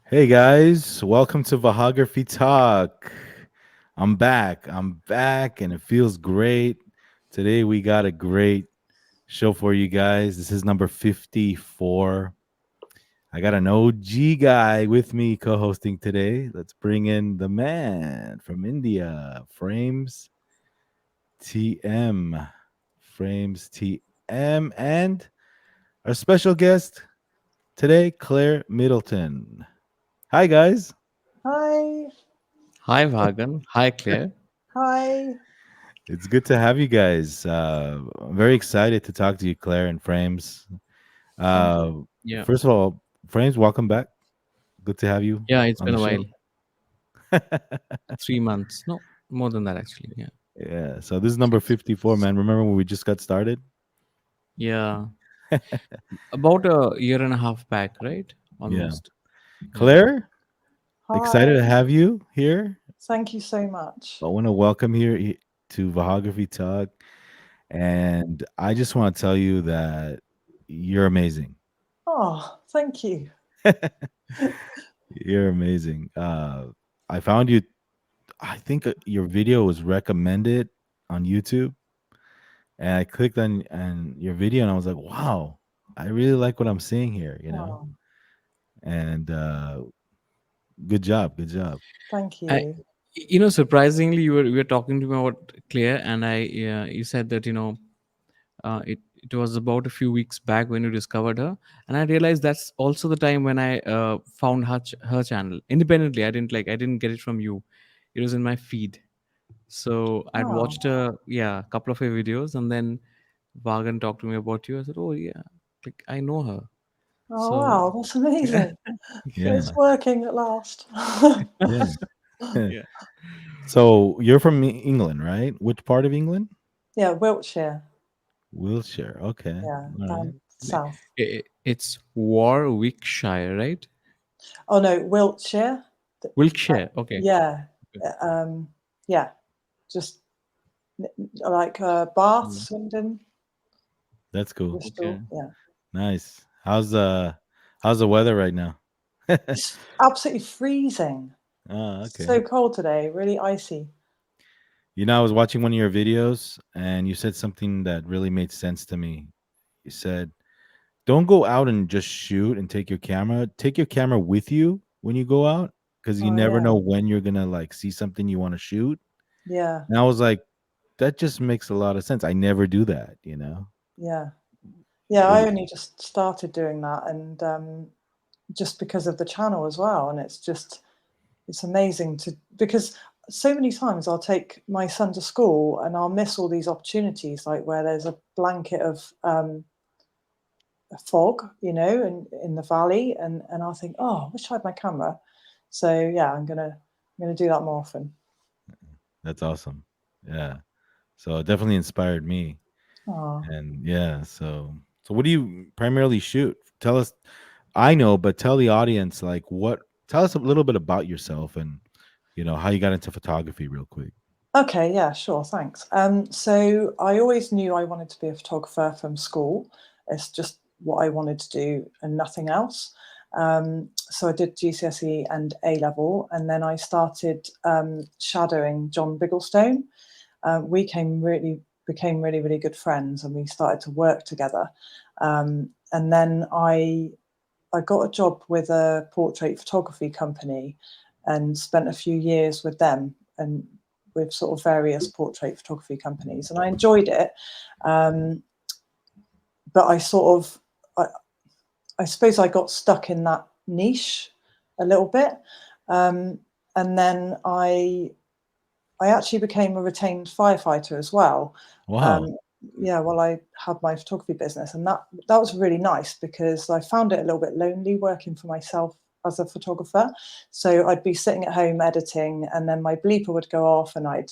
Hey guys, welcome to Vahagraphy Talk. I'm back, and it feels great. Today we got a great show for you guys. This is number 54. I got an OG guy with me co hosting today. Let's bring in the man from India, Frames TM. Frames TM, and our special guest today, Claire Middleton. Hi, guys. Hi, Hi, Vagan. Hi, Claire. hi. It's good to have you guys. I'm very excited to talk to you, Claire and Frames. Thank you. Uh, Yeah, First of all, Frames, welcome back. Good to have you yeah, it's on been the a show. while. 3 months. No, more than that, actually. Yeah. Yeah, so this is number 54, man. Remember when we just got started? Yeah. About a year and a half back, right? Yeah. Almost. Yeah. Claire, excited to Hi. have you here. Thank you so much. I want to welcome to Vahography Talk. And I just want to tell you that you're amazing. Oh, thank you. You're amazing. I found you. I think your video was recommended on YouTube, and I clicked on your video, and I was like, "Wow, I really like what I'm seeing here," you know. Oh, And good job, good job. thank I, you. surprisingly, you were talking to me about Claire, and you said that it was about a few weeks back when you discovered her, and I realized that's also the time when I found her channel independently. I didn't get it from you. It was in my feed. So I'd Oh, watched a couple of her videos, and then Vagan talked to me about you. I said, "Oh yeah, like I know her." oh So wow, that's amazing. It's Yeah, working at last. yeah. yeah, So you're from England, right? Which part of England? Yeah, Wiltshire. Wiltshire. Okay, Yeah, all right. down south. it's Warwickshire, right? Oh no, Wiltshire. Uh, Wiltshire. Okay. yeah, Okay. um, yeah, just like Bath, Mm, Swindon, That's cool. okay. Bristol. Yeah, Nice. How's the weather right now? it's absolutely freezing. Okay. So cold today, really icy. You know, I was watching one of your videos, and you said something that really made sense to me. You said, "Don't go out and just shoot and take your camera. Take your camera with you when you go out, because you Oh never yeah, know when you're gonna like see something you want to shoot." yeah, And I was like, that just makes a lot of sense. I never do that, you know. yeah, yeah. I Really? only just started doing that, and just because of the channel as well. And it's amazing to because so many times I'll take my son to school and I'll miss all these opportunities, like where there's a blanket of fog, and in the valley, and I'll think, oh, I wish I had my camera. So yeah, I'm gonna do that more often. That's awesome. Yeah. So it definitely inspired me. Oh. And yeah, so what do you primarily shoot? Tell us. I know, but tell the audience like what. Tell us a little bit about yourself and how you got into photography, real quick. Okay, yeah, sure, thanks. So I always knew I wanted to be a photographer from school. It's just what I wanted to do and nothing else. So I did GCSE and A level, and then I started shadowing John Bigglestone. Became really, really good friends, and we started to work together. And then I got a job with a portrait photography company and spent a few years with them and with sort of various portrait photography companies. And I enjoyed it. Um, but I suppose I got stuck in that niche a little bit. Um, and then I actually became a retained firefighter as well. Wow. Um, yeah, while I had my photography business, and that was really nice because I found it a little bit lonely working for myself as a photographer. So I'd be sitting at home editing, and then my bleeper would go off, and I'd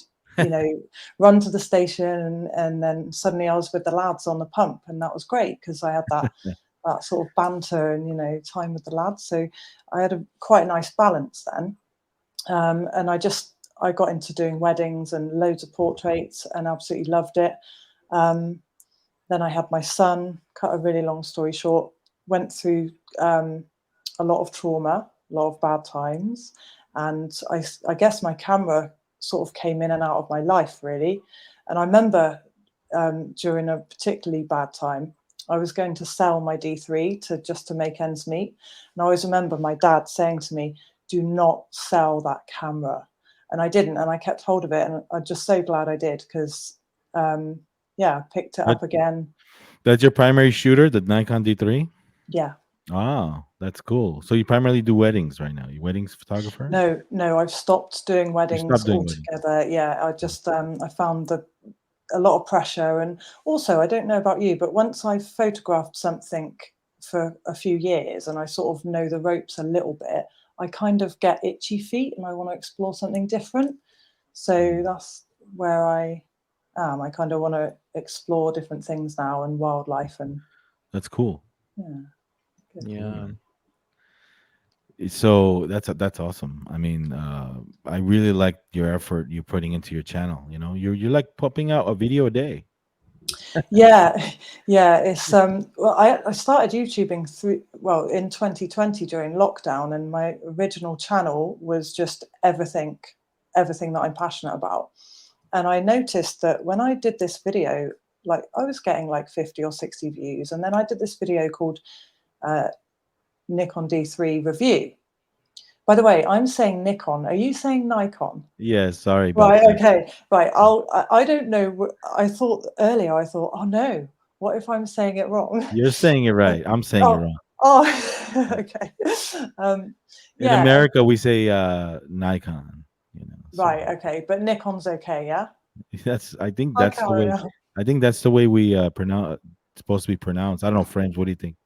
run to the station, and then suddenly I was with the lads on the pump, and that was great because I had that sort of banter and time with the lads. So I had a quite nice balance then. And I got into doing weddings and loads of portraits and absolutely loved it. Um, then I had my son. Cut a really long story short, went through a lot of trauma a lot of bad times, and I guess my camera sort of came in and out of my life really. And I remember during a particularly bad time, I was going to sell my D3 to make ends meet, and I always remember my dad saying to me, "Do not sell that camera." And I didn't, and I kept hold of it, and I'm just so glad I did, because yeah, I picked it That, up again. that's your primary shooter, the Nikon D3. Yeah. Ah, that's cool. So you primarily do weddings right now. You weddings photographer? No, I've stopped doing You weddings stopped doing weddings. altogether. Yeah, I just I found a lot of pressure, and also I don't know about you, but once I've photographed something for a few years and I sort of know the ropes a little bit, I kind of get itchy feet and I want to explore something different. So that's where I am. I kind of want to explore different things now, and wildlife, and That's cool. yeah, good. Cool, Yeah. man. So that's awesome. I mean, I really like your effort you're putting into your channel. You know, you're like popping out a video a day. Yeah, yeah. It's well, I started YouTubing in 2020 during lockdown, and my original channel was just everything that I'm passionate about. And I noticed that when I did this video, like I was getting like 50 or 60 views, and then I did this video called uh, Nikon D3 review. By the way, I'm saying Nikon. Are you saying Nikon? Yeah, sorry about Right, that. okay, right. I don't know. I thought earlier, I thought, oh no, what if I'm saying it wrong? You're saying it right. I'm saying it Oh, wrong. oh, okay. Um, In yeah, America, we say Nikon. You know, so right, okay. But Nikon's okay, yeah? that's. I think I'll that's the carry way. on. I think that's the way we pronounce. Supposed to be pronounced. I don't know, French. What do you think?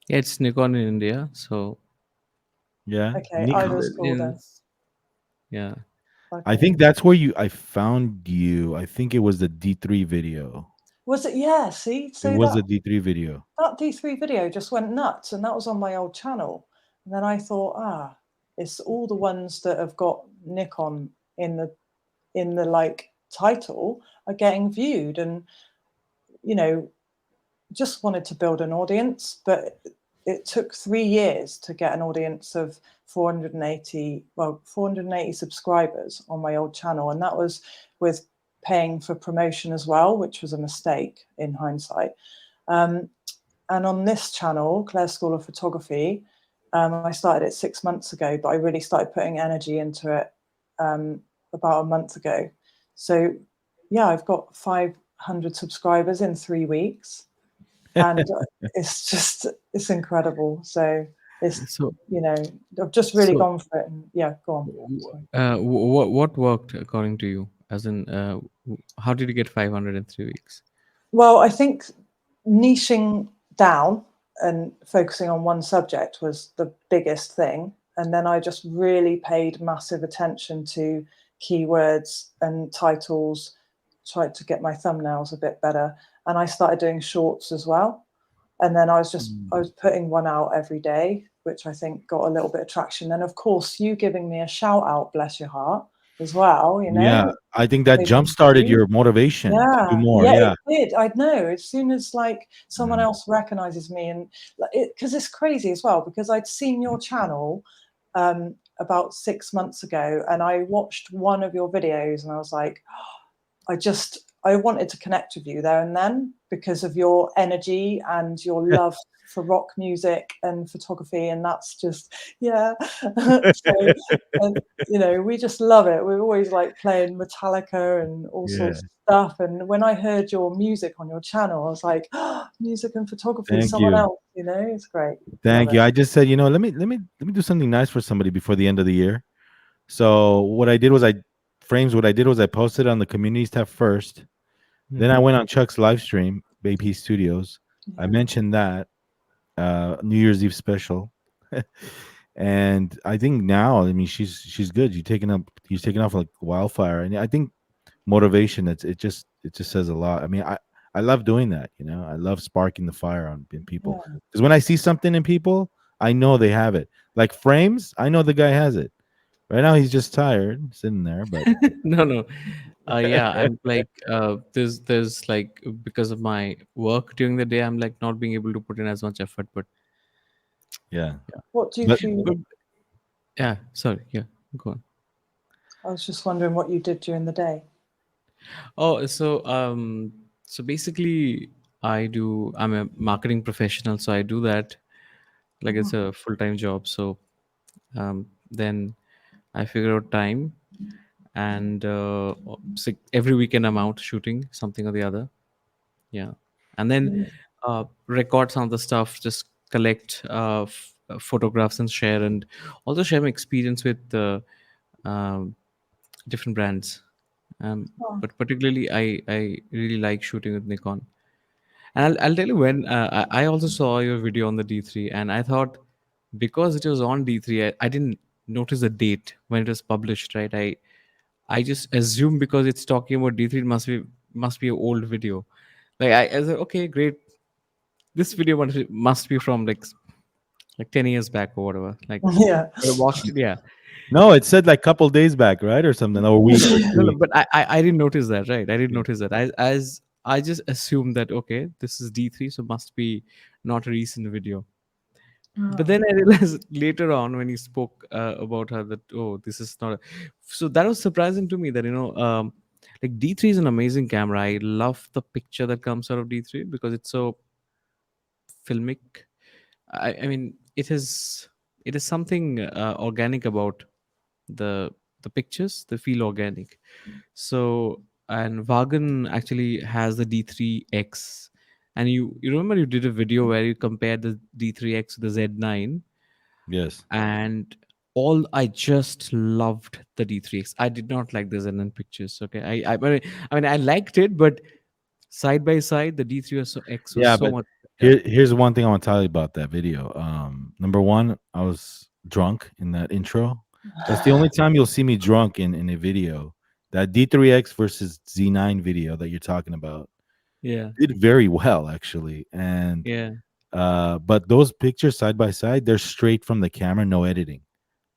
Yeah, it's Nikon in India. So Yeah, Okay, Nikon. either's cool then. yeah. I Okay. think that's where I found you. I think it was the D3 video. Was it? Yeah, see? It So was the D3 video. that D3 video just went nuts, and that was on my old channel. And then I thought, it's all the ones that have got Nikon in the like title are getting viewed, and you know, just wanted to build an audience, but it took 3 years to get an audience of 480 subscribers on my old channel, and that was with paying for promotion as well, which was a mistake in hindsight. um, and on this channel, Claire's School of Photography, I started it 6 months ago, but I really started putting energy into it about a month ago. So yeah, I've got 500 subscribers in 3 weeks, and it's incredible. So it's, So I've just really so gone for it. And yeah, go on. Sorry. what worked according to you? As in, how did you get 500 in 3 weeks? Well, I think niching down and focusing on one subject was the biggest thing. And then I just really paid massive attention to keywords and titles, tried to get my thumbnails a bit better. And I started doing shorts as well. And then I was putting one out every day, which I think got a little bit of traction. And of course, you giving me a shout out, bless your heart, as well, Yeah, I think that paid jump started you. your motivation to do Yeah, more. yeah, Yeah. it did. I know. As soon as like someone Mm. else recognizes me, and because it's crazy as well, because I'd seen your channel about 6 months ago, and I watched one of your videos, and I was like, I wanted to connect with you there and then because of your energy and your love for rock music and photography, and that's just yeah. So and we just love it. We're always like playing Metallica and all Yeah. sorts of stuff. And when I heard your music on your channel, I was like, music and photography, Thank someone you. else, it's great. Love Thank it. you. I just said, let me do something nice for somebody before the end of the year. So what I did was I posted on the communities tab first. Then I Mhm. went on Chuck's live stream, BP Studios. I Yeah. mentioned that New Year's Eve special. And I think now, I mean, she's good. He's taking off like wildfire. And I think motivation, it just says a lot. I mean, I love doing that, I love sparking the fire in people, Yeah. because when I see something in people, I know they have it. Like Frames, I know the guy has it. Right now he's just tired sitting there, but No, no. Yeah, I'm like, there's like, because of my work during the day, I'm like not being able to put in as much effort. But yeah. yeah, What do you But feel? but Yeah, sorry. Yeah, go on. I was just wondering what you did during the day. Oh, so basically, I'm a marketing professional, so I do that like it's Oh, a full time job. So then I figure out time, and every weekend I'm out shooting something or the other. Yeah, and then record some of the stuff, just collect photographs and share, and also share my experience with um, different brands. oh, But particularly, I really like shooting with Nikon. And I'll tell you when I also saw your video on the D3, and I thought because it was on D3, I didn't notice the date when it was published. Right, I just assumed because it's talking about D3, it must be an old video. Like I was like, okay, great. This video must be from like 10 years back or whatever. Like, yeah. but I watched it, yeah. No, it said like couple days back, right, or something, or a No, week no, or no, two no, weeks. but I didn't notice that, right? I didn't Yeah. notice that. As I just assumed that okay, this is D3, so must be not a recent video. But Oh, then I realized later on when he spoke about her that oh, this is not. So that was surprising to me that like D3 is an amazing camera. I love the picture that comes out of D3 because it's so filmic. I mean, it is something organic about the the pictures. They feel organic. So and Vagan actually has the D3X, and you remember you did a video where you compared the D3X to the Z9, Yes. and all I just loved the D3X. I did not like the Z9 pictures. Okay, I mean I liked it, but side by side the D3X was Yeah, so but much better. here's one thing I want to tell you about that video. Number one, I was drunk in that intro. That's the only time you'll see me drunk in a video. That D3X versus Z9 video that you're talking about Yeah, did very well actually, and yeah, but those pictures side by side, they're straight from the camera, no editing.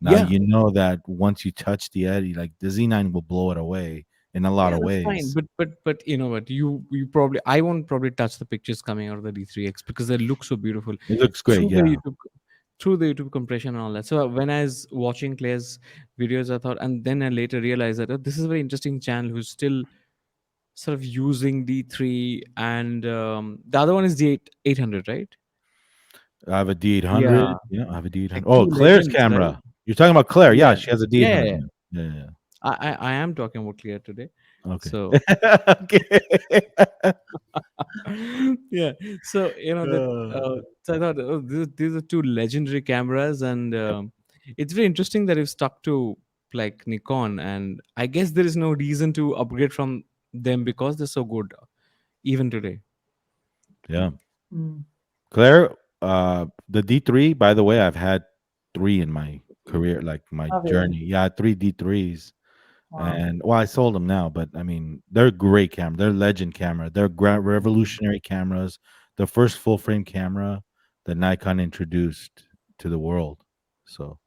Now yeah. you know that once you touch the edit, like the Z9 will blow it away in a lot Yeah, of that's fine. ways. But you know what? You probably I won't probably touch the pictures coming out of the D3X because they look so beautiful It looks great, through the yeah. YouTube compression and all that. So when I was watching Claire's videos, I thought, and then I later realized that oh, this is a very interesting channel who's still sort of using D3, and the other one is the 800, right? I have a D800. Yeah, Yeah, I have a like D800. Oh, two Claire's legends, right? camera. You're talking about Claire. Yeah, Yeah, she has a yeah, yeah, D800. yeah. Yeah, yeah, yeah. I am talking about Claire today. Okay. So Okay. yeah, so that Uh, so I thought oh, these are two legendary cameras, and yep. it's very interesting that you've stuck to like Nikon, and I guess there is no reason to upgrade from them because they're so good even today. Yeah. mm, Claire, the D3, by the way, I've had three in my career, like my have you? journey. Yeah, three D3s. Wow. And well, I sold them now, but I mean, they're great camera. They're legend camera. They're revolutionary cameras. The first full frame camera that Nikon introduced to the world. So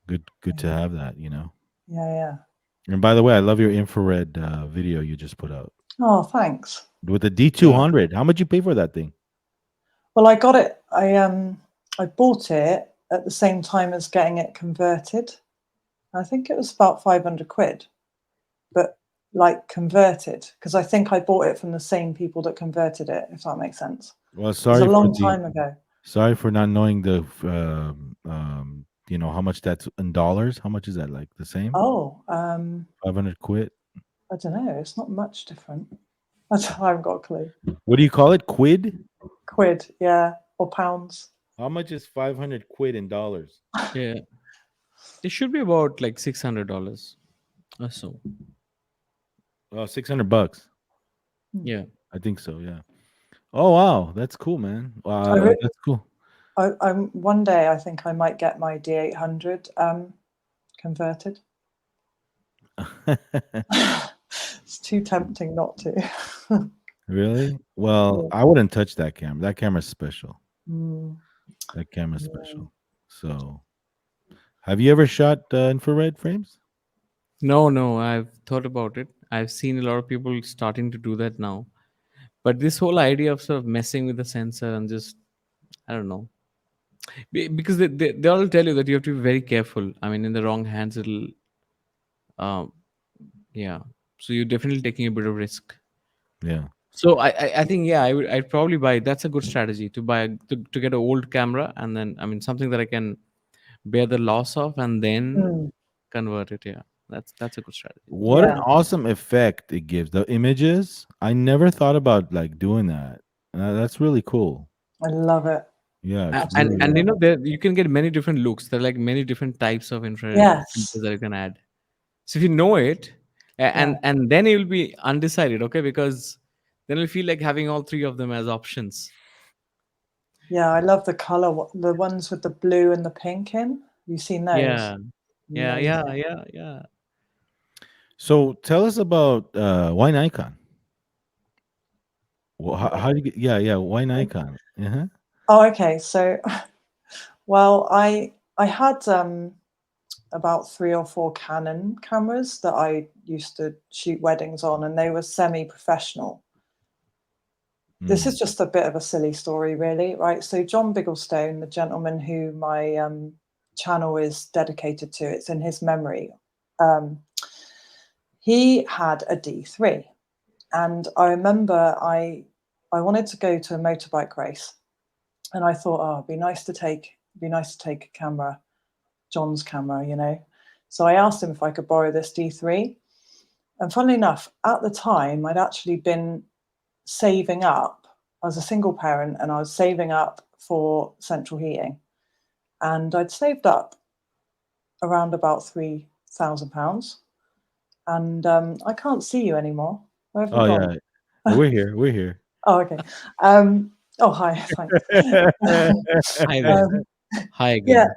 good to Yeah, have that. yeah, yeah. And by the way, I love your infrared video you just put out Oh, thanks. with the Yeah, D200. How much you pay for that thing? Well, I got it. I bought it at the same time as getting it converted. I think it was about 500 quid, but like converted because I think I bought it from the same people that converted it. If that makes sense. Well, It was a long time ago. sorry for not knowing the how much that's in dollars. How much is that? Like the same? Oh, 500 quid. I don't know. It's not much different. I haven't got a clue. What do you call it? Quid? Quid, yeah, or pounds. How much is 500 quid in dollars? yeah, it should be about like $600 or so. Oh, 600 bucks. Hmm. Yeah. I think so, yeah. Oh, wow. That's cool, man. I, re- That's cool. I'm one day I think I might get my D800 converted. It's too tempting not to. Really? Well, Yeah. I wouldn't touch that camera. That camera's special. Mm, That camera's yeah. special. So, have you ever shot infrared frames? No, I've thought about it. I've seen a lot of people starting to do that now. But this whole idea of sort of messing with the sensor and just, I don't know. Because they all tell you that you have to be very careful. I mean, in the wrong hands, it'll um, yeah. So you're definitely taking a bit of risk. Yeah. So I think yeah, I'd probably buy. That's a good strategy to buy to get an old camera, and then I mean something that I can bear the loss of, and then Mm, convert it. Yeah, that's a good strategy. What an yeah, awesome effect it gives. The images. I never thought about like doing that. That's really cool. I love it. Yeah, it's And really Absolutely and really you love know it. there you can get many different looks. There are like many different types of infrared filters Yes. that you can add. So if you know it, Yeah. and then you'll be undecided, okay? Because then you'll feel like having all three of them as options. Yeah. I love the color, the ones with the blue and the pink in. You've seen those? Yeah, Amazing. yeah. So tell us about why Nikon. Well, how do you get? Yeah, yeah. Why Nikon? Uh-huh. Oh, okay. So, well, I had about 3 or 4 Canon cameras that I used to shoot weddings on, and they were semi-professional. This Mm. is just a bit of a silly story, really, right? So John Bigglestone, the gentleman who my channel is dedicated to, it's in his memory. Um, he had a D3, and I remember I wanted to go to a motorbike race, and I thought, oh, it'd be nice to take a camera, John's camera, you know. So I asked him if I could borrow this D3, and funnily enough, at the time, I'd actually been saving up. I was a single parent and I was saving up for central heating. And I'd saved up around about £3,000. And I can't see you anymore. Where have you Oh gone? yeah, we're here. We're here. Oh, okay. Oh, hi. Thanks. Hi there. um, Hi yeah. again.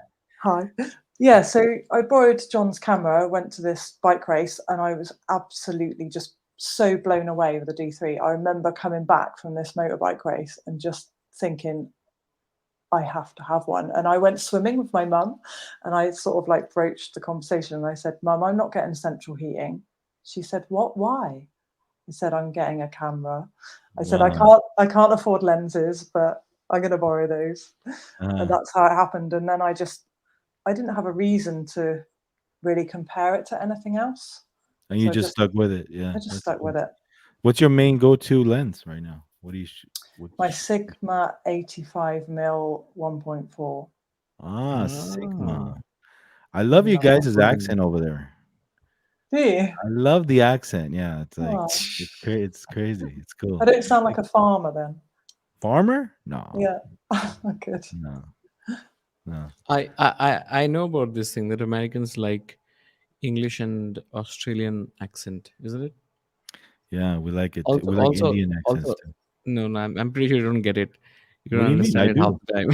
Hi. Yeah. So I borrowed John's camera, went to this bike race, and I was absolutely just so blown away with the D3. I remember coming back from this motorbike race and just thinking, I have to have one. And I went swimming with my mum, and I sort of like broached the conversation, and I said, Mum, I'm not getting central heating. She said, What? Why? I said, I'm getting a camera. I said, Wow. I can't afford lenses, but I'm gonna borrow those. And Uh, that's how it happened. And then I didn't have a reason to really compare it to anything else. and you So just stuck with it. Yeah, I just that's stuck cool. with it. What's your main go-to lens right now? What do you? My Which? Sigma 85mm 1.4. Sigma. Ah, I love you Love it. guys' accent over there. Do you? I love the accent. Yeah, it's like Oh, it's crazy. It's I cool. don't sound like a farmer then. Farmer? No, Yeah. Good. no, no. I know about this thing that Americans like English and Australian accent, isn't it? Yeah, we like it. Also, We like also, Indian accents also, too. no, no, I'm pretty sure you don't get it. You What don't do you mean? understand I it half do. the time.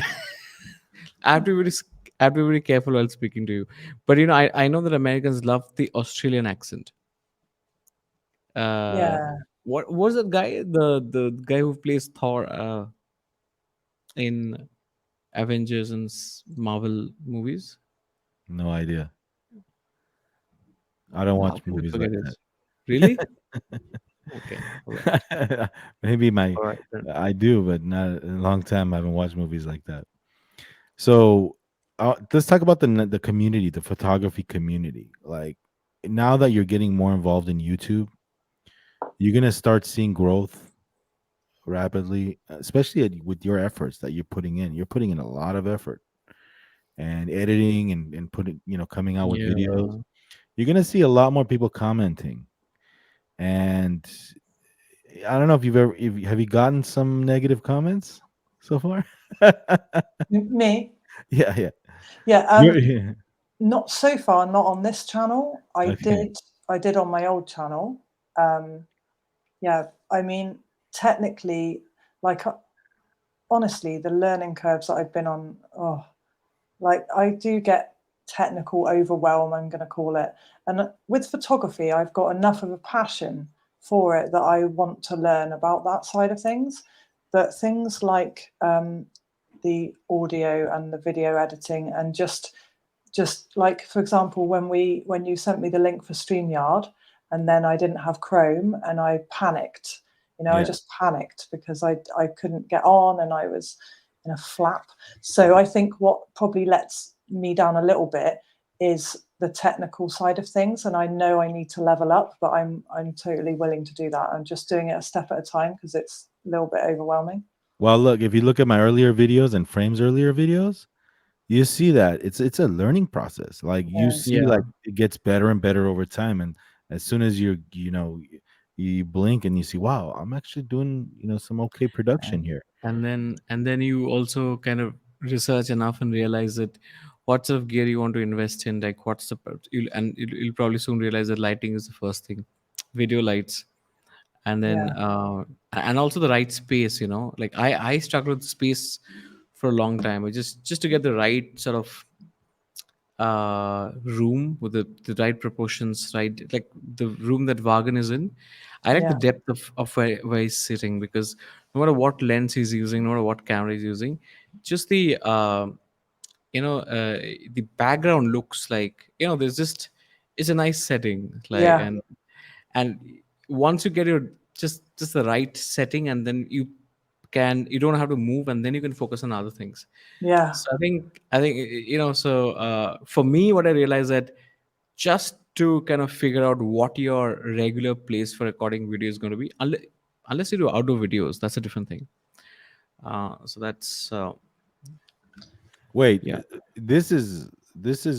I have to be very, I have to be very careful while speaking to you. But you know, I know that Americans love the Australian accent. Uh, Yeah. what was that guy? The guy who plays Thor in Avengers and Marvel movies. No idea. I don't How watch can you movies forget like it? Really? Okay. All right. that. Maybe my All right. Then. I do, but not in a long time. I haven't watched movies like that. So let's talk about the community, the photography community. Like now that you're getting more involved in YouTube, you're gonna start seeing growth rapidly, especially with your efforts that you're putting in. You're putting in a lot of effort and editing and putting, coming out with videos. Yeah. You're gonna see a lot more people commenting. And I don't know if have you gotten some negative comments so far? Me? Yeah, yeah. Yeah. Yeah. Not so far, not on this channel. Okay. I did on my old channel. Um, yeah, I mean, technically, like honestly, the learning curves that I've been on, oh, like I do get technical overwhelm, I'm going to call it. And with photography, I've got enough of a passion for it that I want to learn about that side of things. But things like the audio and the video editing, and just like, for example, when you sent me the link for StreamYard, and then I didn't have Chrome, and I panicked. I Yeah. just panicked because I couldn't get on, and I was in a flap. So I think what probably lets me down a little bit is the technical side of things, and I know I need to level up, but I'm totally willing to do that. I'm just doing it a step at a time because it's a little bit overwhelming. Well, look, if you look at my earlier videos and Frames earlier videos, you see that it's a learning process. Like you Yeah, see, Yeah. like it gets better and better over time, and as soon as you blink and you see, wow, I'm actually doing some okay production and here. and then you also kind of research enough and realize that what sort of gear you want to invest in, like what's the you'll probably soon realize that lighting is the first thing, video lights, and then yeah, and also the right space, like I struggled with space for a long time. I just to get the right sort of room with the right proportions, right? Like the room that Vagan is in. I like the yeah, depth of where he's sitting, because no matter what lens he's using, no matter what camera he's using, just the background looks like, there's just, it's a nice setting, like, yeah, and once you get your just the right setting, and then you don't have to move, and then you can focus on other things. yeah, So I think so for me, what I realized that just to kind of figure out what your regular place for recording video is going to be, unless you do outdoor videos, that's a different thing. So that's Wait, yeah. this is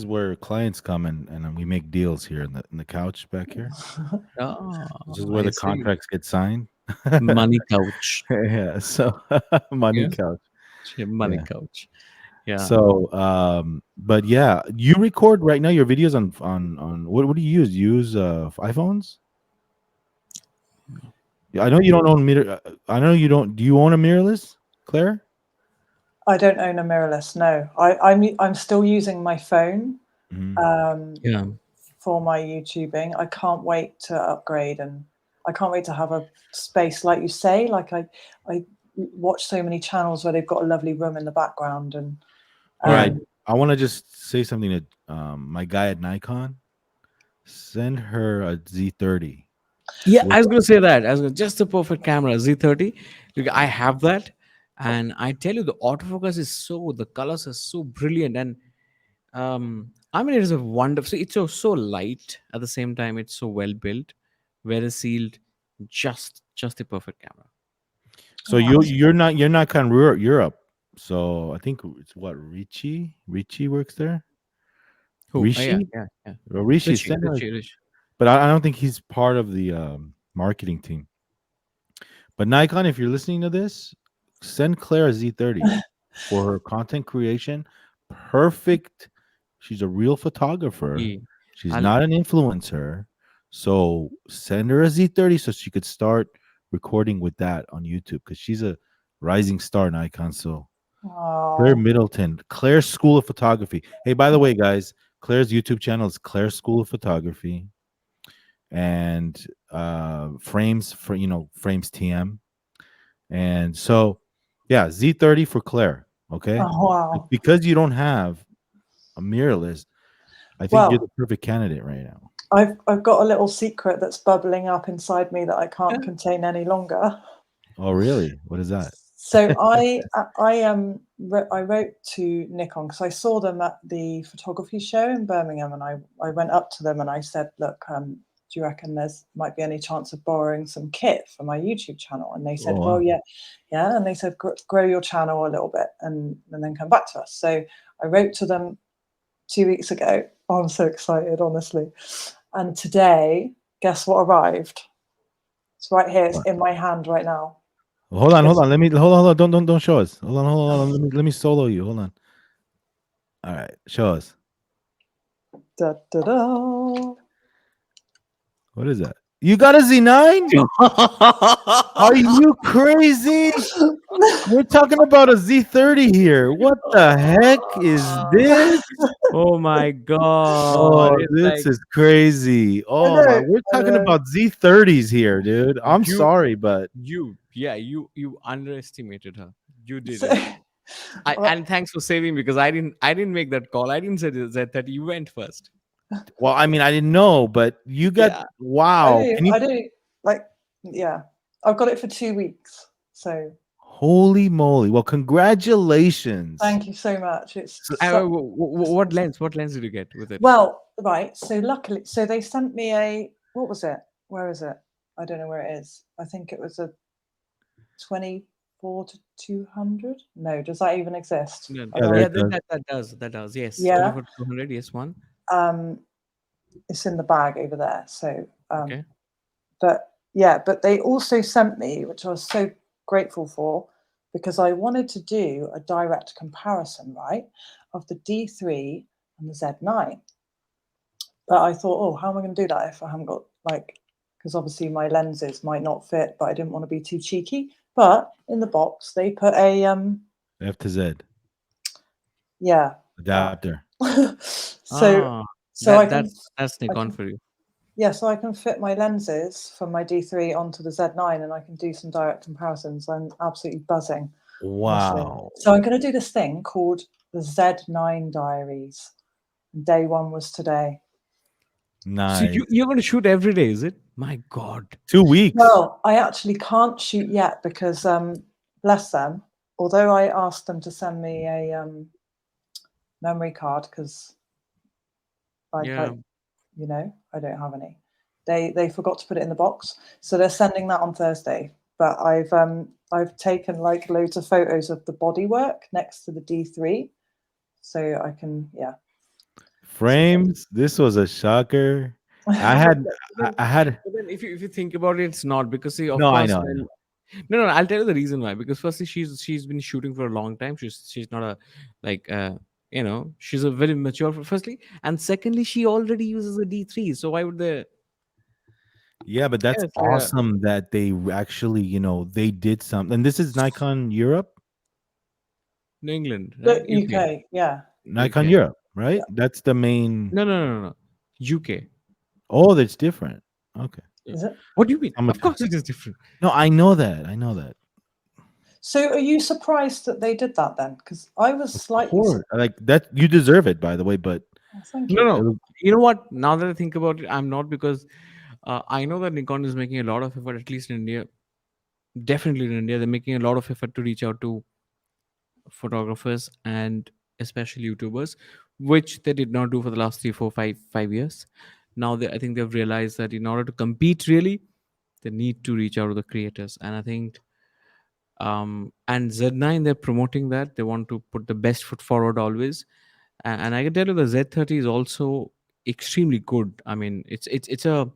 where clients come and we make deals here in the couch back here. This is Oh, where I the see. contracts get signed. Money couch. Yeah, so money Yeah. couch. Yeah, money Yeah. couch. Yeah. So, but yeah, you record right now your videos on what do you use? You use iPhones? Yeah, I know you don't own mirror. I know you don't. Do you own a mirrorless, Claire? I don't own a mirrorless. No, I'm still using my phone Hmm. um, Yeah. for my YouTubing. I can't wait to upgrade, and I can't wait to have a space like you say. Like I watch so many channels where they've got a lovely room in the background, and All right, Yeah. um, I want to just say something to my guy at Nikon. Send her a Z30 Yeah, I with was going to say that. Just the perfect camera, Z30. Look, I have that, and I tell you, the autofocus is the colors are so brilliant, and I mean, it is a wonderful. It's so light at the same time. It's so well built, very sealed. Just the perfect camera. So oh, you're not kind of Europe. So I think it's what Richie works there. Oh, yeah, Rishi yeah, yeah. or Rishi Richie, send her, Richie, Richie. but I don't think he's part of the marketing team. But Nikon, if you're listening to this, send Claire a Z30 for her content creation. Perfect. She's a real photographer. Yeah. She's I'll not an influencer. So send her a Z30 so she could start recording with that on YouTube because she's a rising star in Nikon. So Claire oh, Middleton, Claire's School of Photography. Hey, by the way, guys, Claire's YouTube channel is Claire's School of Photography, and frames for frames TM. And so yeah, Z30 for Claire. Okay. oh But wow. because you don't have a mirrorless, I think you're Well, the perfect candidate right now. I've got a little secret that's bubbling up inside me that I can't contain any longer. Oh, really? What is that? So I wrote to Nikon because I saw them at the photography show in Birmingham, and I went up to them and I said, look, do you reckon there's might be any chance of borrowing some kit for my YouTube channel? And they said, Oh, well, wow. yeah, yeah, and they said grow your channel a little bit and then come back to us. So I wrote to them 2 weeks ago. Oh, I'm so excited, honestly. And today, guess what arrived? It's right here. It's What? in my hand right now. Hold on, hold It's on. Let me hold on, hold on. Don't show us. Hold on. Let me solo you. Hold on. All right, show us. da da da. What is that? You got a Z9? Are you crazy? We're talking about a Z30 here. What the heck is this? Oh my god! Oh, It's this like is crazy. I Oh my, know, we're I talking know. about Z30s here, dude. I'm you, sorry, but you underestimated her. You did So, it. well, And thanks for saving, because I didn't make that call. I didn't say that you went first. well, I mean, I didn't know, but you got Yeah. wow. Can you I don't like. Yeah, I've got it for 2 weeks. So Holy moly! Well, congratulations. Thank you so much. It's So, What lens? What lens did you get with it? well, right. So luckily, so they sent me a, what was it? Where is it? I don't know where it is. I think it was a 24 to 200. No, does that even exist? No, I yeah, don't there know. yeah, it goes. that does. Yes, Yeah. 24 to 200. Yes, one. Um, it's in the bag over there. So, Okay. but yeah, but they also sent me, which I was so grateful for, because I wanted to do a direct comparison, right, of the D3 and the Z9. But I thought, oh, how am I going to do that if I haven't got like, because obviously my lenses might not fit, but I didn't want to be too cheeky. But in the box, they put a F to Z yeah, that. adapter. so Ah, so that's I Nikon can for you. yeah, so I can fit my lenses from my D3 onto the Z9, and I can do some direct comparisons. I'm absolutely buzzing, honestly. Wow. So I'm going to do this thing called the Z9 Diaries. Day one was today. So Nice. you're going to shoot every day, is it? My God. 2 weeks. Well, I actually can't shoot yet because, bless them, although I asked them to send me a memory card because, like, Yeah. I don't have any. They forgot to put it in the box, so they're sending that on Thursday. But I've taken like loads of photos of the bodywork next to the D3, so I can So Frames. This was a shocker. I no, but, had, but then I had. but then if you think about it, it's not because see, of No, I course, know, I when know. no, I'll tell you the reason why. Because firstly, she's been shooting for a long time. She's not a like she's a very mature. Firstly, and secondly, she already uses a D3. So why would they? Yeah, but Yeah, that's it's like a awesome that they actually, they did something. And this is Nikon Europe, New England, right? the UK, UK, yeah, Nikon UK. Europe, right? yeah. That's the main. No. UK. Oh, that's different. Okay. Yeah. Is it? What do you mean? How much? Of course, it is different. No, I know that. I know that. So are you surprised that they did that then? Because I was Of slightly course, like that. You deserve it, by the way. But oh, thank No, you. no. it was- You know what? Now that I think about it, I'm not because I know that Nikon is making a lot of effort, at least in India. Definitely in India, they're making a lot of effort to reach out to photographers and especially YouTubers, which they did not do for the last 3, 4, 5 years. Now I think they've realized that in order to compete, really, they need to reach out to the creators. And I think and Z9 they're promoting that they want to put the best foot forward always. And I can tell you the Z30 is also extremely good. I mean, it's a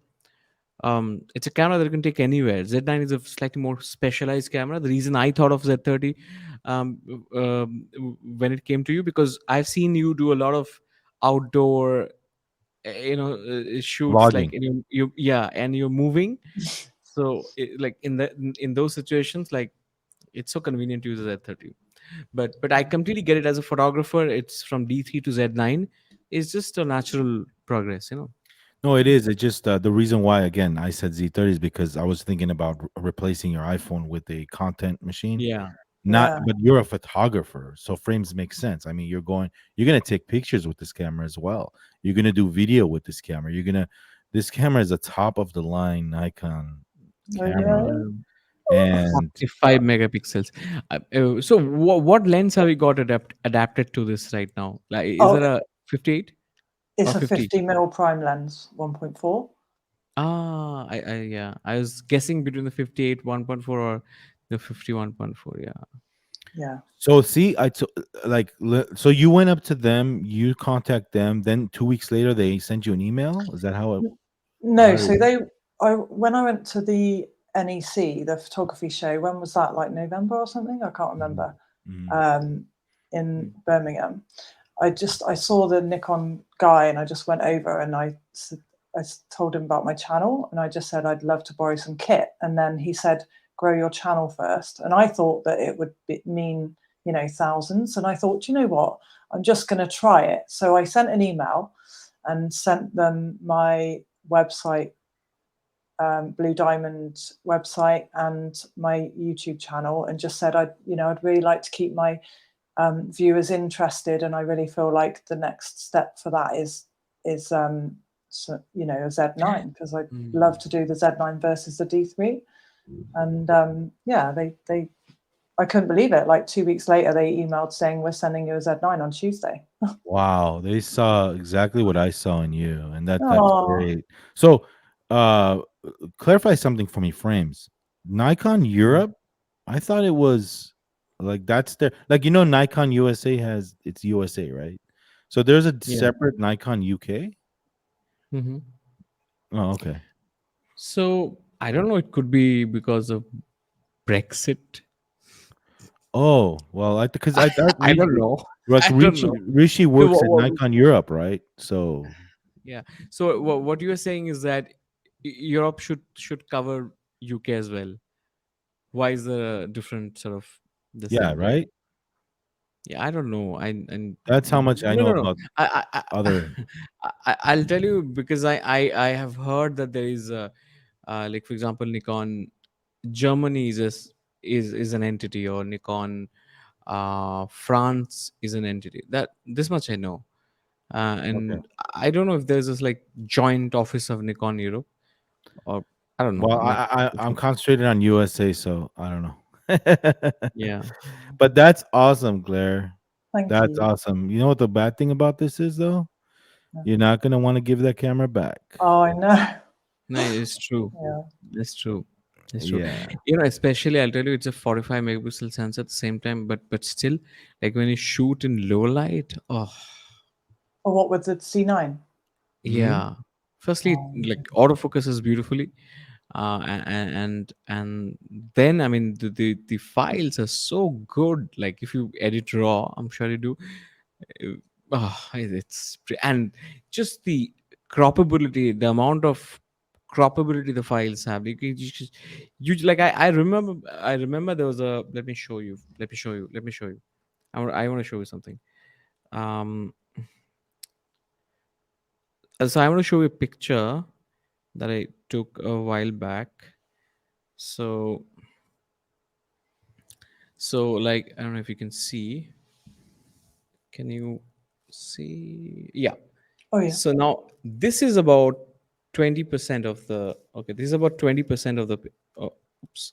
camera that you can take anywhere. Z9 is a slightly more specialized camera. The reason I thought of Z30 um, when it came to you, because I've seen you do a lot of outdoor shoots, like vlogging. you yeah, and you're moving. So like in those situations, like it's so convenient to use a Z30. But I completely get it. As a photographer, it's from D3 to Z9. It's just a natural progress. No, it is. It just the reason why again I said Z30 is because I was thinking about replacing your iPhone with a content machine. Yeah. Not, Yeah. but you're a photographer, so frames make sense. I mean, you're gonna take pictures with this camera as well. You're gonna do video with this camera. This camera is a top of the line Nikon Oh camera, yeah. Yeah. and 45 megapixels. So what lens have you got adapted to this right now? Like, is Oh, there a 58 it's or a 50? 50 mil prime lens, 1.4. Yeah. I was guessing between the 58 1.4 or the 50 1.4. Yeah. Yeah. so see, so you went up to them, you contact them, then 2 weeks later they send you an email. Is that how it? No, How did it so work? I when I went to the NEC, the photography show, when was that? Like November or something? I can't Mhm, remember. mhm. Um, in Mm. Birmingham, I saw the Nikon guy and I just went over and told him about my channel and I just said I'd love to borrow some kit, and then he said grow your channel first, and I thought that it would mean thousands, and I thought, you know what, I'm just going to try it. So I sent an email and sent them my website, Blue Diamond website, and my YouTube channel, and just said I'd really like to keep my viewers interested, and I really feel like the next step for that is a Z9, because I'd love Mm. to do the Z9 versus the D3, and yeah, they I couldn't believe it. Like 2 weeks later, they emailed saying we're sending you a Z9 on Tuesday. Wow, they saw exactly what I saw in you, and that's Oh, great. So, uh, clarify something for me, Frames. Nikon Mm. Europe, I thought it was like that's their like Nikon USA has it's USA, right? So there's a Yeah. separate Nikon UK. Hmm. Oh, okay. So I don't know. It could be because of Brexit. Oh well, I because I thought I don't know. like I don't know. Rishi So works at Nikon Europe, right? So yeah. So what you are saying is that Europe should cover UK as well. Why is there a different sort of this yeah, thing? Like, right. yeah, I don't know. I and That's how much I no, know no, no. about I other. I'll tell you because I have heard that there is a like, for example, Nikon Germany is an entity, or Nikon France is an entity. That this much I know. Okay. And I don't know if there's this like joint office of Nikon Europe, or I don't know. Well, Maybe I'm concentrated on USA, so I don't know. yeah. But that's awesome, Claire. thank That's you. awesome. You know what the bad thing about this is, though? Yeah. You're not gonna want to give that camera back. Oh, I know. No, it's true. Yeah. It's true. It's true. Yeah. Especially I'll tell you, it's a 45 megapixel sensor at the same time, but still, like when you shoot in low light, oh Or what with the C9? Hmm. yeah. Firstly, Oh, like autofocuses beautifully, and then I mean the files are so good. Like if you edit raw, I'm sure you do. And just the croppability, the amount of croppability the files have. Like I remember there was a. Let me show you. Let me show you. Let me show you. I want to show you something. Um, so I want to show you a picture that I took a while back. So like I don't know if you can see. Can you see? Yeah. oh yeah. So now this is about 20% of the. Okay, this is about 20% of the oops,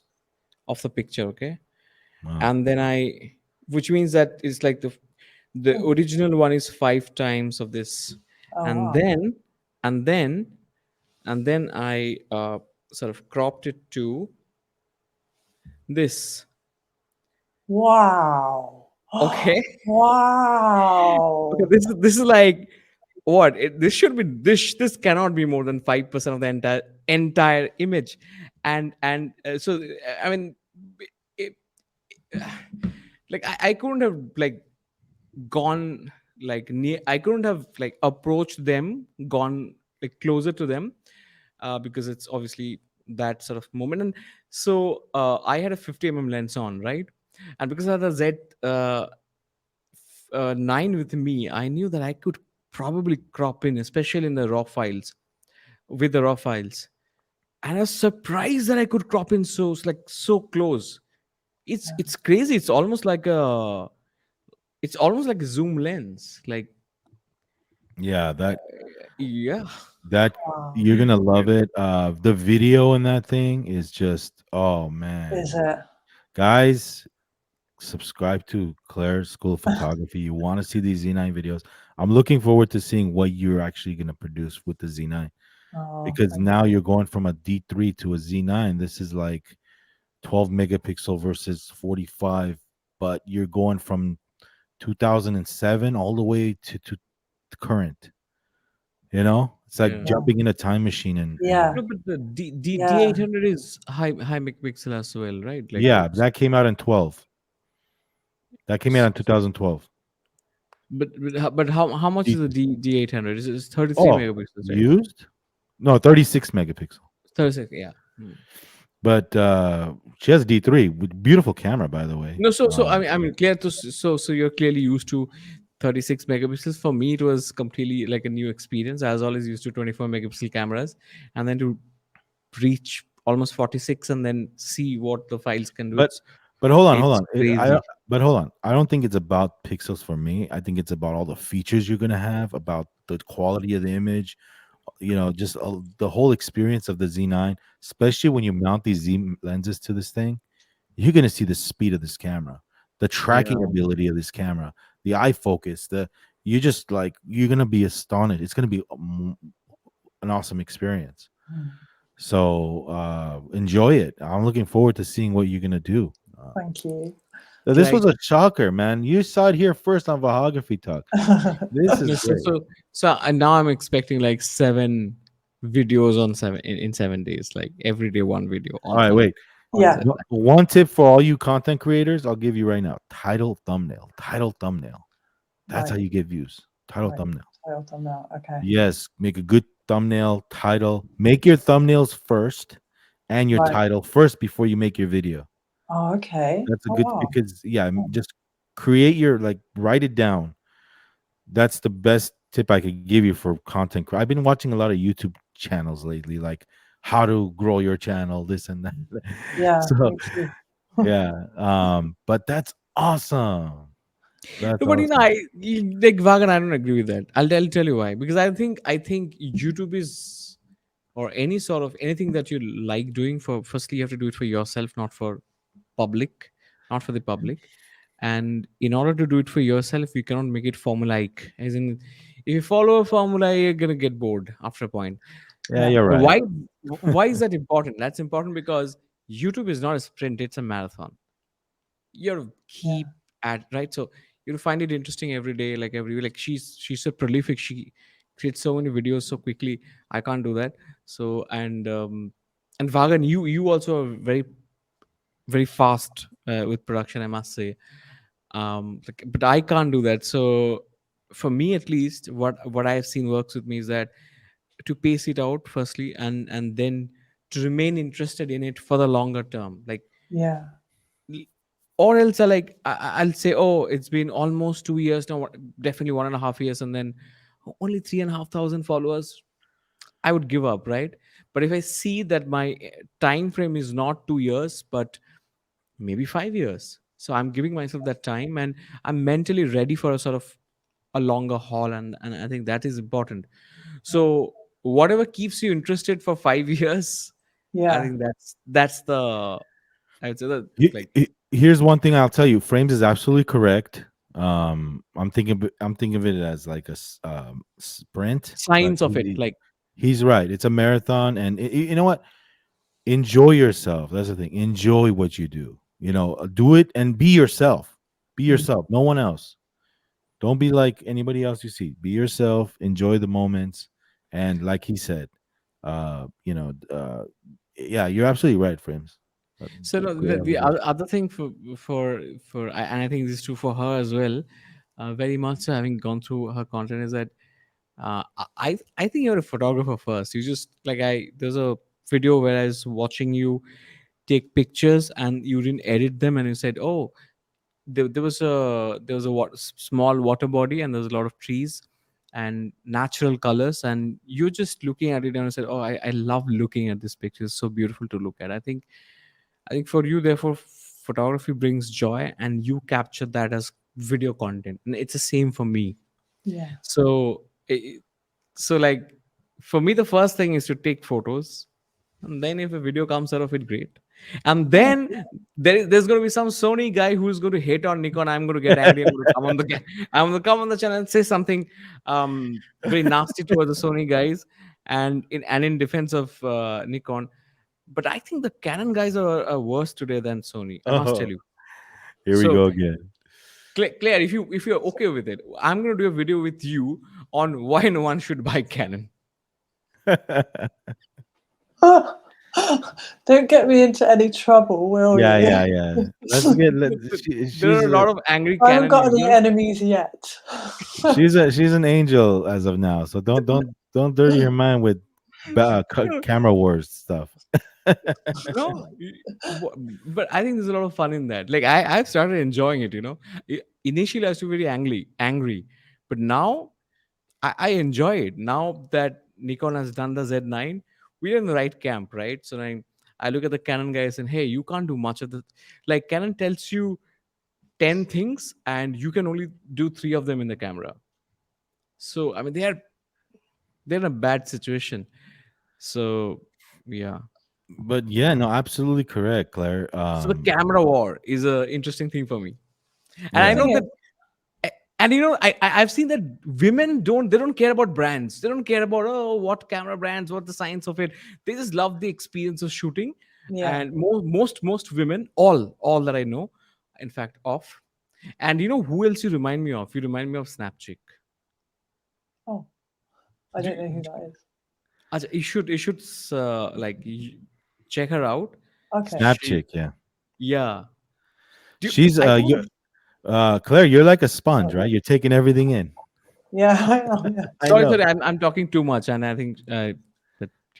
of the picture. Okay, Wow. and then which means that it's like the Oh, original one is 5 times of this, oh and wow. then and then and then I sort of cropped it to this. Wow. Okay. Okay, Wow. this is like what this should be. This cannot be more than 5% of the entire image, and so I mean, it, like I couldn't have like gone like near. I couldn't have like approached them, gone like closer to them, because it's obviously that sort of moment. And so I had a 50 lens on, right? And because I had a Z 9 with me, I knew that I could probably crop in, especially in the raw files, with the raw files. And I was surprised that I could crop in so close. It's crazy. It's almost like a zoom lens. Like Yeah, yeah. that Wow. you're gonna love it. The video in that thing is just oh Is man, it? guys, subscribe to Claire's School of Photography. You want to see these Z9 videos? I'm looking forward to seeing what you're actually gonna produce with the Z9 Oh, because thank now you. you're going from a D3 to a Z9. This is like 12 megapixel versus 45, but you're going from 2007 all the way to current. It's like Yeah. Yeah. jumping in a time machine and Yeah. No, but the Yeah. D800 is high megapixel as well, right? Like yeah, it's that came out in 12. That came out in 2012. but how much is D- the D800? It's 33 oh, megapixels, right? used? No, 36 megapixel. 36, yeah. Hmm. But she has D3 with beautiful camera, by the way. No, so I mean, clear to so you're clearly used to 36 megapixels. For me, it was completely like a new experience. I was always used to 24 megapixel cameras, and then to reach almost 46 and then see what the files can do. But but hold on, hold It's on. crazy. But hold on. I don't think it's about pixels for me. I think it's about all the features you're gonna have, about the quality of the image, just the whole experience of the Z9, especially when you mount these Z lenses to this thing. you're gonna see the speed of this camera, the tracking Yeah. ability of this camera, the eye focus. You just like you're gonna be astonished. It's gonna be an awesome experience. Mm. So enjoy it. I'm looking forward to seeing what you're gonna do. Thank you. This Like was a shocker, man. You saw it here first on Vahagraphy Talk. This is no, great. now I'm expecting like 7 videos on in 7 days, like every day one video All right, on wait. Yeah, Z9. One tip for all you content creators, I'll give you right now. Title thumbnail. Title thumbnail. That's how right, you get views. Title right. thumbnail. I'll done that. Okay. Yes, make a good thumbnail, title. Make your thumbnails first and your Right. title first before you make your video. Oh, okay. That's a Oh, good wow. because yeah, Mm. just create your like write it down. That's the best tip I could give you for content. I've been watching a lot of YouTube channels lately, like how to grow your channel, this and that. Yeah, So me too. yeah, but that's awesome. That's No, but you know, awesome. like Vagan, I don't agree with that. I'll tell you why. Because I think YouTube is, or any sort of anything that you like doing, for firstly you have to do it for yourself, not for public, not for the public. And in order to do it for yourself, you cannot make it formulaic. As in, if you follow a formula, you're gonna get bored after a point. Yeah, Yeah, you're So right. why is that important? That's important because YouTube is not a sprint; it's a marathon. You have to yeah, keep at, right. So you find it interesting every day, like every, like she's so prolific. She creates so many videos so quickly. I can't do that. So and Vagan, you also are very fast with production, I must say. Like, but I can't do that. So for me at least, what I've seen works with me is that to pace it out firstly, and then to remain interested in it for the longer term. Like, yeah, or else I'll say, oh, it's been almost 2 years now, definitely 1.5 years, and then only 3,500 followers. I would give up, right? But if I see that my time frame is not 2 years, but maybe 5 years, so I'm giving myself that time, and I'm mentally ready for a sort of a longer haul, and I think that is important. yeah, So whatever keeps you interested for 5 years, I yeah, think that's the, I would say that, like, Here's one thing I'll tell you. Frames is absolutely correct. I'm thinking of it as like a sprint, but signs of it, like. he's right. It's a marathon, and you know what? Enjoy yourself. That's the thing. Enjoy what you do. Do it and be yourself. Be mm, yourself. No one else. Don't be like anybody else you see. Be yourself. Enjoy the moments, and like he said, uh, you know, uh, yeah, you're absolutely right, Frames. So no, Great the observation. other thing and I think this is true for her as well. Very much so, having gone through her content, is that I think you're a photographer first. You just, like, there's a video where I was watching you take pictures and you didn't edit them, and you said, oh, there was a small water body, and there's a lot of trees and natural colors, and you're just looking at it, and I said, oh, I love looking at this picture. It's so beautiful to look at. I think for you, therefore, photography brings joy, and you capture that as video content. And it's the same for me. yeah. So, like, for me, the first thing is to take photos, and then if a video comes out of it, great. And Oh, then there's going to be some Sony guy who's going to hate on Nikon. I'm going to get angry. I'm going to come on I'm going to come on the channel and say something very nasty towards the Sony guys, and in defense of Nikon. But I think the Canon guys are worse today than Sony. I must tell Oh, you. here we So, go again. Claire, if you're okay with it, I'm going to do a video with you on why no one should buy Canon. don't get me into any trouble, will Yeah, you? yeah, yeah. Let's get. There are She's a lot of angry I haven't Canon got any users. enemies yet. she's an angel as of now. So don't dirty her mind with camera wars stuff. No, but I think there's a lot of fun in that. Like, I've started enjoying it. Initially I was very angry, but now I enjoy it. Now that Nikon has done the Z9, we're in the right camp, right? So I look at the Canon guys and, hey, you can't do much of the, like, Canon tells you 10 things and you can only do 3 of them in the camera. So I mean, they're in a bad situation. So yeah. But yeah, no, absolutely correct, Claire. So the camera war is a interesting thing for me, and The I Yeah. know thing that. is, And I've seen that women don't care about brands. They don't care about, oh, what camera brands, what the science of it. They just love the experience of shooting. yeah. And most women, all that I know, in fact, of. And you know who else you remind me of? You remind me of Snapchick. Oh, I Do, don't know who that is. Acha, you should check her out. Okay. Snap She, chick, yeah. yeah. Do She's I don't you know. Claire, you're like a sponge, Oh, right? You're taking everything in. yeah, I am. Yeah. I Sorry, know. sorry. I'm talking too much, and I think that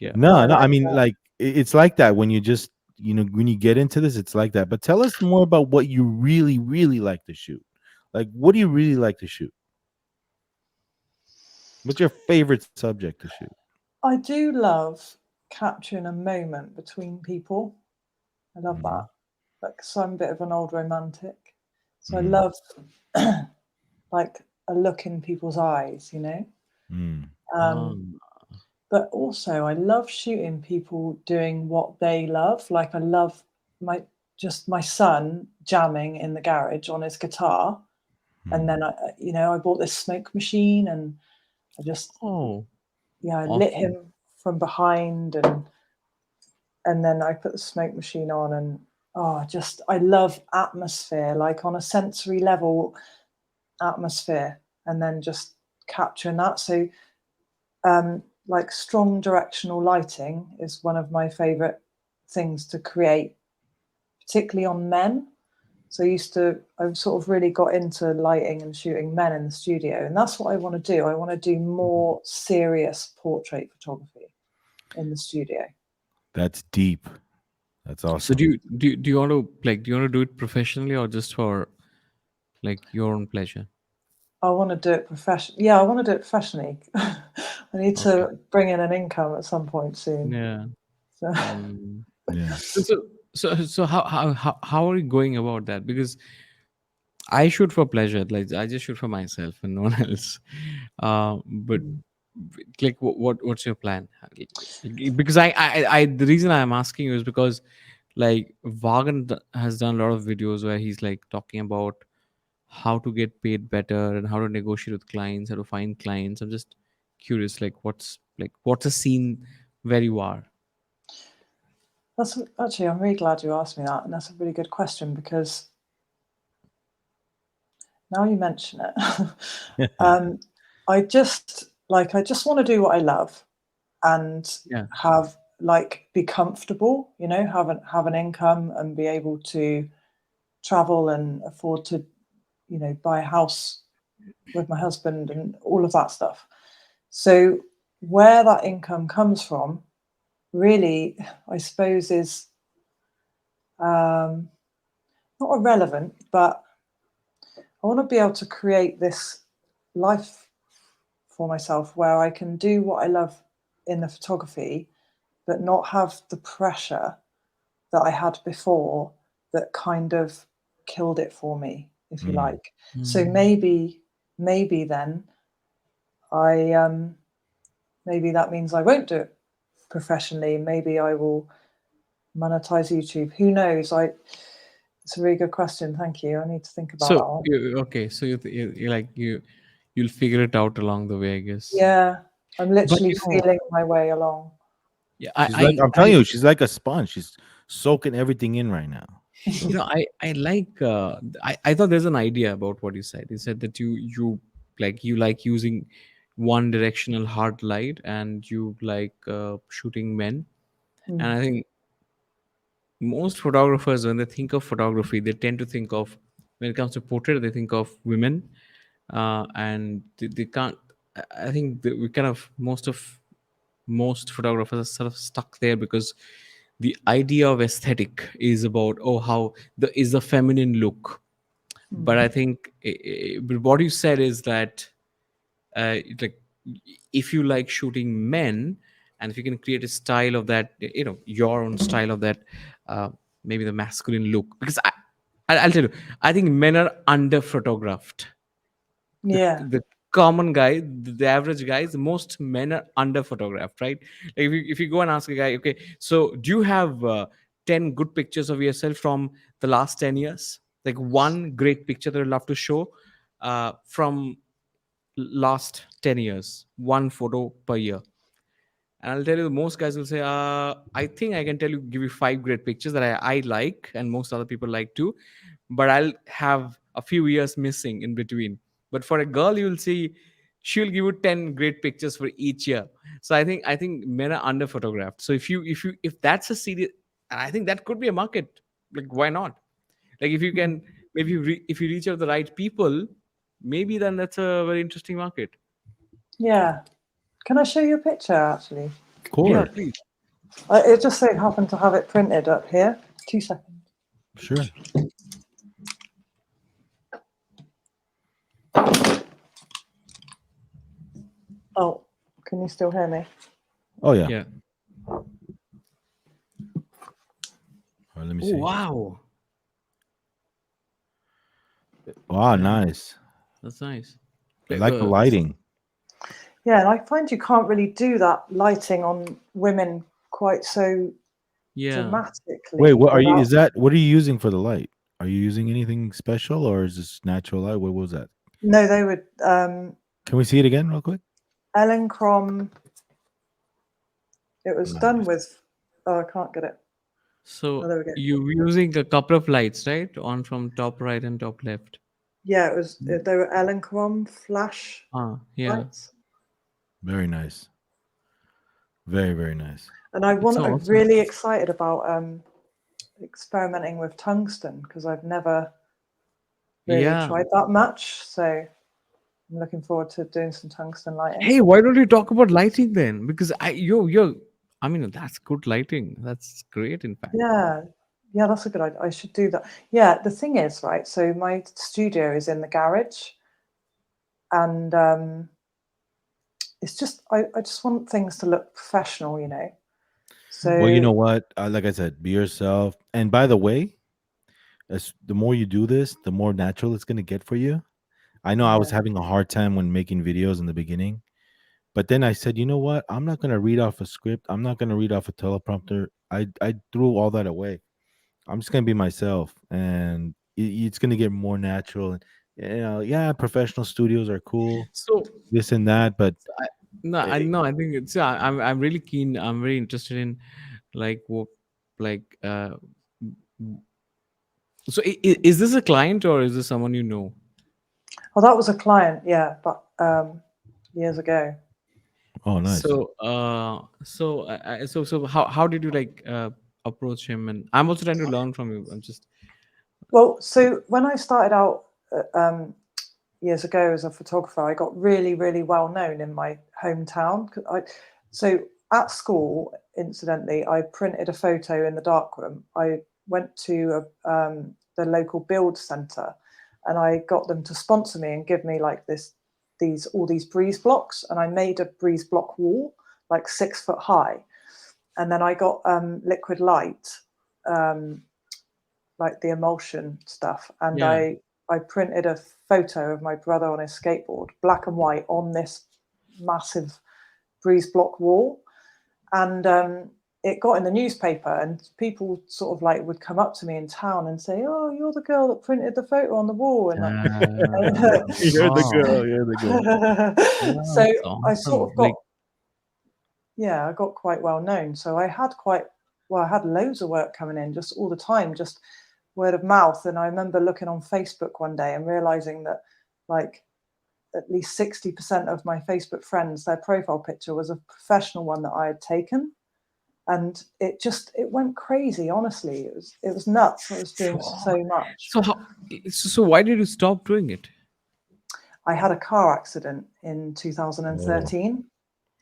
yeah. No, No, I no, I like mean that. like it's like that when you just when you get into this, it's like that. But tell us more about what you really, really like to shoot. Like what do you really like to shoot? What's your favorite subject to shoot? I do love capturing a moment between people. I love Hmm. that. Like, so I'm a bit of an old romantic. So I Mm, love like a look in people's eyes, you know? mm, Um, Um, but also I love shooting people doing what they love. Like I love my just my son jamming in the garage on his guitar. And mm, then I bought this smoke machine and I just, oh, yeah, I lit awesome. him from behind and then I put the smoke machine on and just I love atmosphere, like on a sensory level atmosphere, and then just capturing that. So like strong directional lighting is one of my favorite things to create, particularly on men. So I've sort of really got into lighting and shooting men in the studio, and that's what I want to do. I want to do mm. more serious portrait photography in the studio. That's deep. That's So awesome. do you want to do you want to do it professionally or just for like your own pleasure? I want to do it professionally. Yeah, I want to do it professionally. I need Okay. to bring in an income at some point soon. Yeah. So, Mm. Yeah. So, so how are you going about that? Because I shoot for pleasure. Like I just shoot for myself and no one else. But like, what's your plan? Because the reason I'm asking you is because like Vagan has done a lot of videos where he's like talking about how to get paid better and how to negotiate with clients, how to find clients. I'm just curious, like what's a scene where you are? that's actually, I'm really glad you asked me that, and that's a really good question because now you mention it, um, I just want to do what I love and Yeah. have like be comfortable, have an income and be able to travel and afford to, buy a house with my husband and all of that stuff. So where that income comes from, really, I suppose, is um, not irrelevant, but I want to be able to create this life for myself where I can do what I love in the photography, but not have the pressure that I had before that kind of killed it for me, if you Mm, like. So Mm. maybe then I maybe that means I won't do it professionally. Maybe I will monetize YouTube. Who knows? It's a really good question. Thank you. I need to think about So that one. okay, so you like you'll figure it out along the way, I guess. Yeah, I'm But literally feeling my way along. yeah, she's like I'm telling you, she's like a sponge. She's soaking everything in right now. I like I thought there's an idea about what you said. You said that you like using one directional hard light and you like shooting men. And Mm, I think most photographers when they think of photography they tend to think of, when it comes to portrait, they think of women. And they can't, I think that we kind of most photographers are sort of stuck there because the idea of aesthetic is about, oh, how the feminine look. But mm. I think but what you said is that like if you like shooting men, and if you can create a style of that, your own style of that, uh, maybe the masculine look. Because I'll tell you, I think men are under photographed. the, Yeah, the common guy, the average guys, most men are under photographed, right? Like if you go and ask a guy, okay, so do you have 10 good pictures of yourself from the last 10 years? Like one great picture that you love to show from last 10 years, one photo per year. And I'll tell you, most guys will say, I think I can give you five great pictures that I like, and most other people like too. But I'll have a few years missing in between. But for a girl, you'll see she'll give you 10 great pictures for each year. So I think men are under photographed. So if that's a serious, and I think that could be a market. Like why not? Like if you can maybe if you reach out the right people, maybe then that's a very interesting market. Yeah. Can I show you a picture actually? Of Yeah, course. please. It just so happened to have it printed up here. 2 seconds. Sure. Oh, can you still hear me? Oh yeah. Yeah. All right, let me Oh, see. wow. Wow, Yeah, nice. that's nice. I Like, like the lighting. Yeah, and I find you can't really do that lighting on women quite so yeah. Wait, dramatically what are you? without. Is that what are you using for the light? Are you using anything special, or is this natural light? What was that? No, they would. Can we see it again, real quick? Ellen Crom. It was done Nice. with. Oh, I can't get it. Oh, So there we go. you're using a couple of lights, right? On from top right and top left. Yeah, it was. They were Ellen Crom flash Yeah. lights, Very nice. Very, very nice. and It's I'm awesome. really excited about experimenting with tungsten because I've never really Yeah. tried that much. So I'm looking forward to doing some tungsten lighting. Hey, why don't you talk about lighting then? Because you're I mean that's good lighting. That's great in fact. Yeah, yeah, that's a good idea. I should do that. Yeah, the thing is, right, so my studio is in the garage, and it's just I just want things to look professional, you know. Well, you So know what? Like I said, be yourself. And by the way, as the more you do this, the more natural it's gonna get for you. I know I was yeah, having a hard time when making videos in the beginning, but then I said, you know what? I'm not gonna read off a script. I'm not gonna read off a teleprompter. I threw all that away. I'm just gonna be myself, and it's gonna get more natural. And yeah, professional studios are cool, So, this and that, but I, no, I eh, know. I think it's. Yeah, I'm really keen. I'm very interested in like what like. So is this a client or is this someone you know? well, that was a client, yeah, but years ago. oh, nice. So how did you like approach him? And I'm also trying to learn from you. I'm just Well, so when I started out years ago as a photographer, I got really, really well known in my hometown. So at school, incidentally, I printed a photo in the darkroom. I went to the local build centre, and I got them to sponsor me and give me like all these breeze blocks, and I made a breeze block wall like 6 foot high, and then I got liquid light. Um, like the emulsion stuff, and yeah. I printed a photo of my brother on his skateboard, black and white, on this massive breeze block wall, and it got in the newspaper, and people sort of like would come up to me in town and say, "Oh, you're the girl that printed the photo on the wall," and like. You're the Wow. girl. You're the girl. Yeah, So it's I sort awesome. of Like got, yeah, I got quite well known. So I had I had loads of work coming in just all the time, just word of mouth. And I remember looking on Facebook one day and realizing that like at least 60% of my Facebook friends, their profile picture was a professional one that I had taken. And it went crazy, honestly. It was nuts. I was doing Sure. so much. So how? So why did you stop doing it? I had a car accident in Oh, 2013.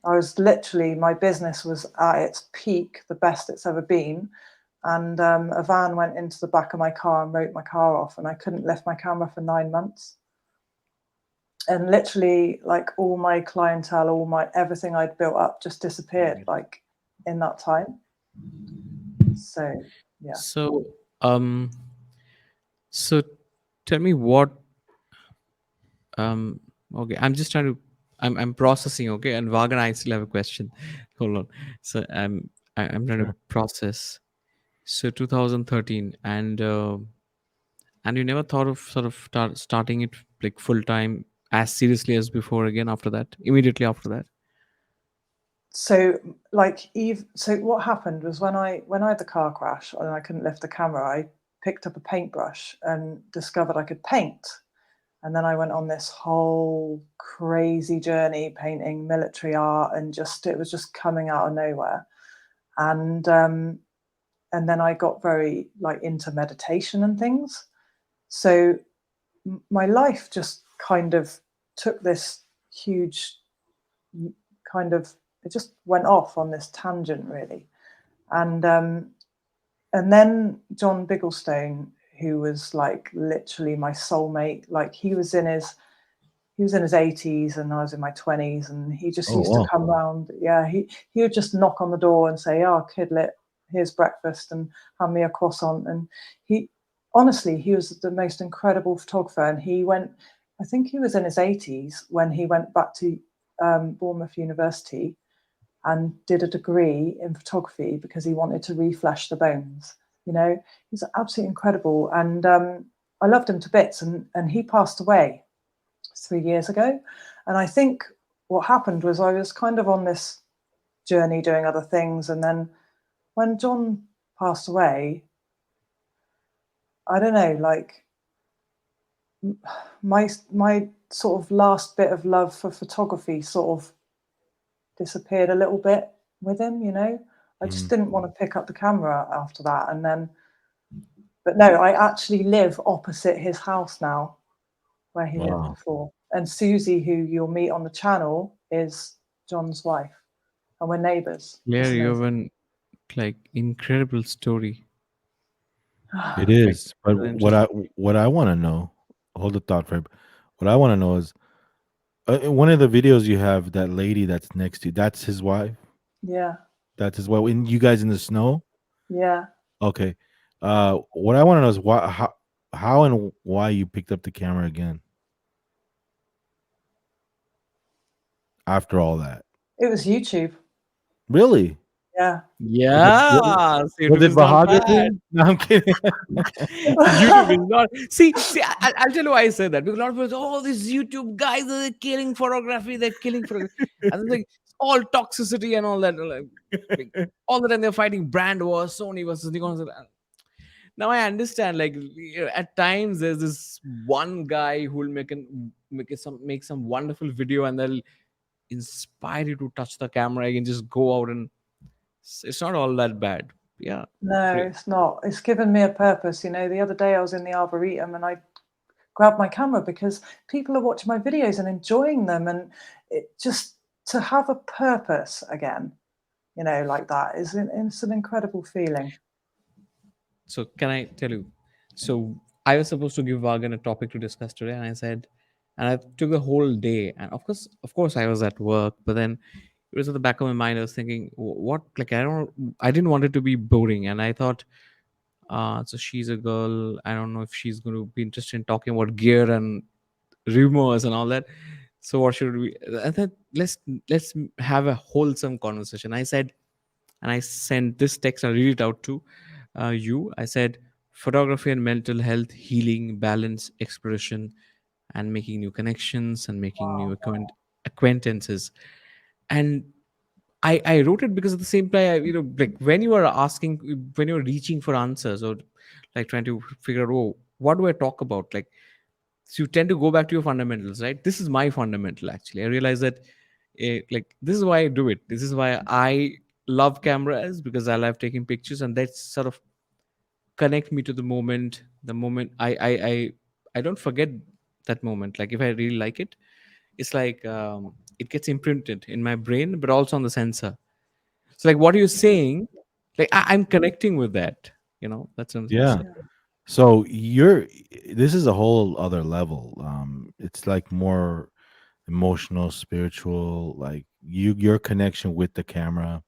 I was literally, my business was at its peak, the best it's ever been. And a van went into the back of my car and wrote my car off, and I couldn't lift my camera for 9 months. And literally, like all my clientele, all my everything I'd built up just disappeared, like in that time. So, yeah. So so tell me what um Okay, I'm just trying to. I'm processing. Okay, and Vagan, I still have a question. Hold on. So I'm trying to Sure. process. So 2013, and you never thought of sort of starting it like full time as seriously as before again after that, immediately after that. So like Eve, so what happened was when I had the car crash and I couldn't lift the camera, I picked up a paintbrush and discovered I could paint. And then I went on this whole crazy journey painting military art, and just it was just coming out of nowhere. And and then I got very like into meditation and things. So my life just kind of took this huge kind of, it just went off on this tangent really. And and then John Bigglestone, who was like literally my soulmate, like he was in his 80s and I was in my 20s, and he just Oh used to wow. come round. Yeah, he would just knock on the door and say, "Oh, Kidlet, here's breakfast," and hand me a croissant. And he, honestly, he was the most incredible photographer. And he went, I think he was in his 80s when he went back to Bournemouth University and did a degree in photography because he wanted to reflesh the bones. You know, he's absolutely incredible, and I loved him to bits. And he passed away 3 years ago, and I think what happened was I was kind of on this journey doing other things, and then when John passed away, I don't know, like my sort of last bit of love for photography sort of disappeared a little bit with him, you know. I just Mhm. didn't want to pick up the camera after that. And then, but no, I actually live opposite his house now where he lived Wow. before. And Susie, who you'll meet on the channel, is John's wife. And we're neighbours. Yeah, It's you have amazing. an like incredible story. It Like is. But very interesting. what I want to know, hold the thought for a what I want to know is in one of the videos you have that lady that's next to you. That's his wife. Yeah, That's his wife. And you guys in the snow. yeah. Okay. What I want to know is how and why you picked up the camera again after all that. It was YouTube. Really? Yeah. Was it wa- Yeah, so was YouTube it is not bad. Vahagraphy? No, I'm kidding. YouTube is not. See, I'll tell you why I said that. Because a lot of people say, oh, these YouTube guys are killing photography, they're killing photography. And it's like all toxicity and all that. Like, all the time they're fighting brand wars, Sony versus Nikon. Now I understand. Like at times there's this one guy who will make some wonderful video and they'll inspire you to touch the camera and just go out and it's not all that bad. Yeah, No, great. it's not. It's given me a purpose. You know, the other day I was in the Arboretum and I grabbed my camera because people are watching my videos and enjoying them. And it just, to have a purpose again, you know, like that it's an incredible feeling. So can I tell you? So I was supposed to give Vagan a topic to discuss today, and I said, and I took the whole day, and of course, I was at work, but then it was at the back of my mind. I was thinking, what? Like I didn't want it to be boring, and I thought, so she's a girl. I don't know if she's going to be interested in talking about gear and rumors and all that. So what should we? I thought let's have a wholesome conversation. I said, and I sent this text. I read it out to you. I said, photography and mental health, healing, balance, exploration, and making new connections and making new Wow. acquaintances. And I wrote it because at the same time, like when you are asking, when you're reaching for answers or like trying to figure out, oh, what do I talk about? Like, so you tend to go back to your fundamentals, right? This is my fundamental, actually. I realize that, like, this is why I do it. This is why I love cameras because I love taking pictures, and that's sort of connect me to the moment. The moment I don't forget that moment. Like, if I really like it, it's like it gets imprinted in my brain, but also on the sensor. So like what you're saying, like I'm connecting with that. That's what I'm Yeah. saying. Yeah. So this is a whole other level. It's like more emotional, spiritual, like your connection with the camera,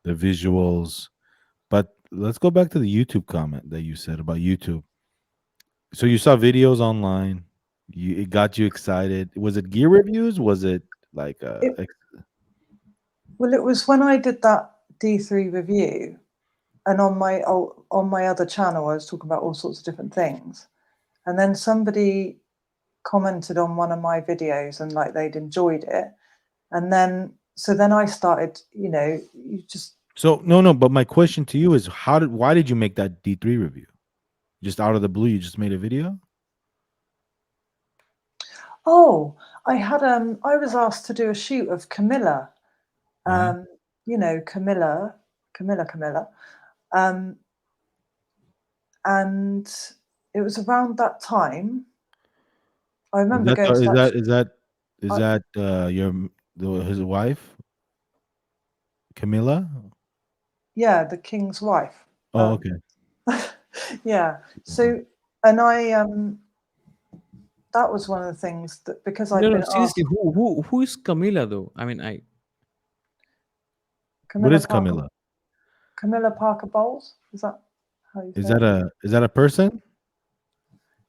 the visuals. But let's go back to the YouTube comment that you said about YouTube. So you saw videos online. it got you excited. Was it gear reviews? Was it like It, well, it was when I did that D3 review, and on my other channel, I was talking about all sorts of different things, and then somebody commented on one of my videos and like they'd enjoyed it, and then I started, you just so no, but my question to you is why did you make that D3 review? Just out of the blue, you just made a video? oh, I was asked to do a shoot of Camilla, Uh-huh. Camilla, um, and it was around that time. I Is remember that going to that. is I, that his wife, Camilla? yeah, the king's wife. Oh, okay. Yeah. Uh-huh. So, and that was one of the things that because No, I'd no, been seriously, asked. who is Camila though? I mean, I What Camilla is Parker, Camilla? Camilla Parker Bowles. Is that how you Is say it? is that a person?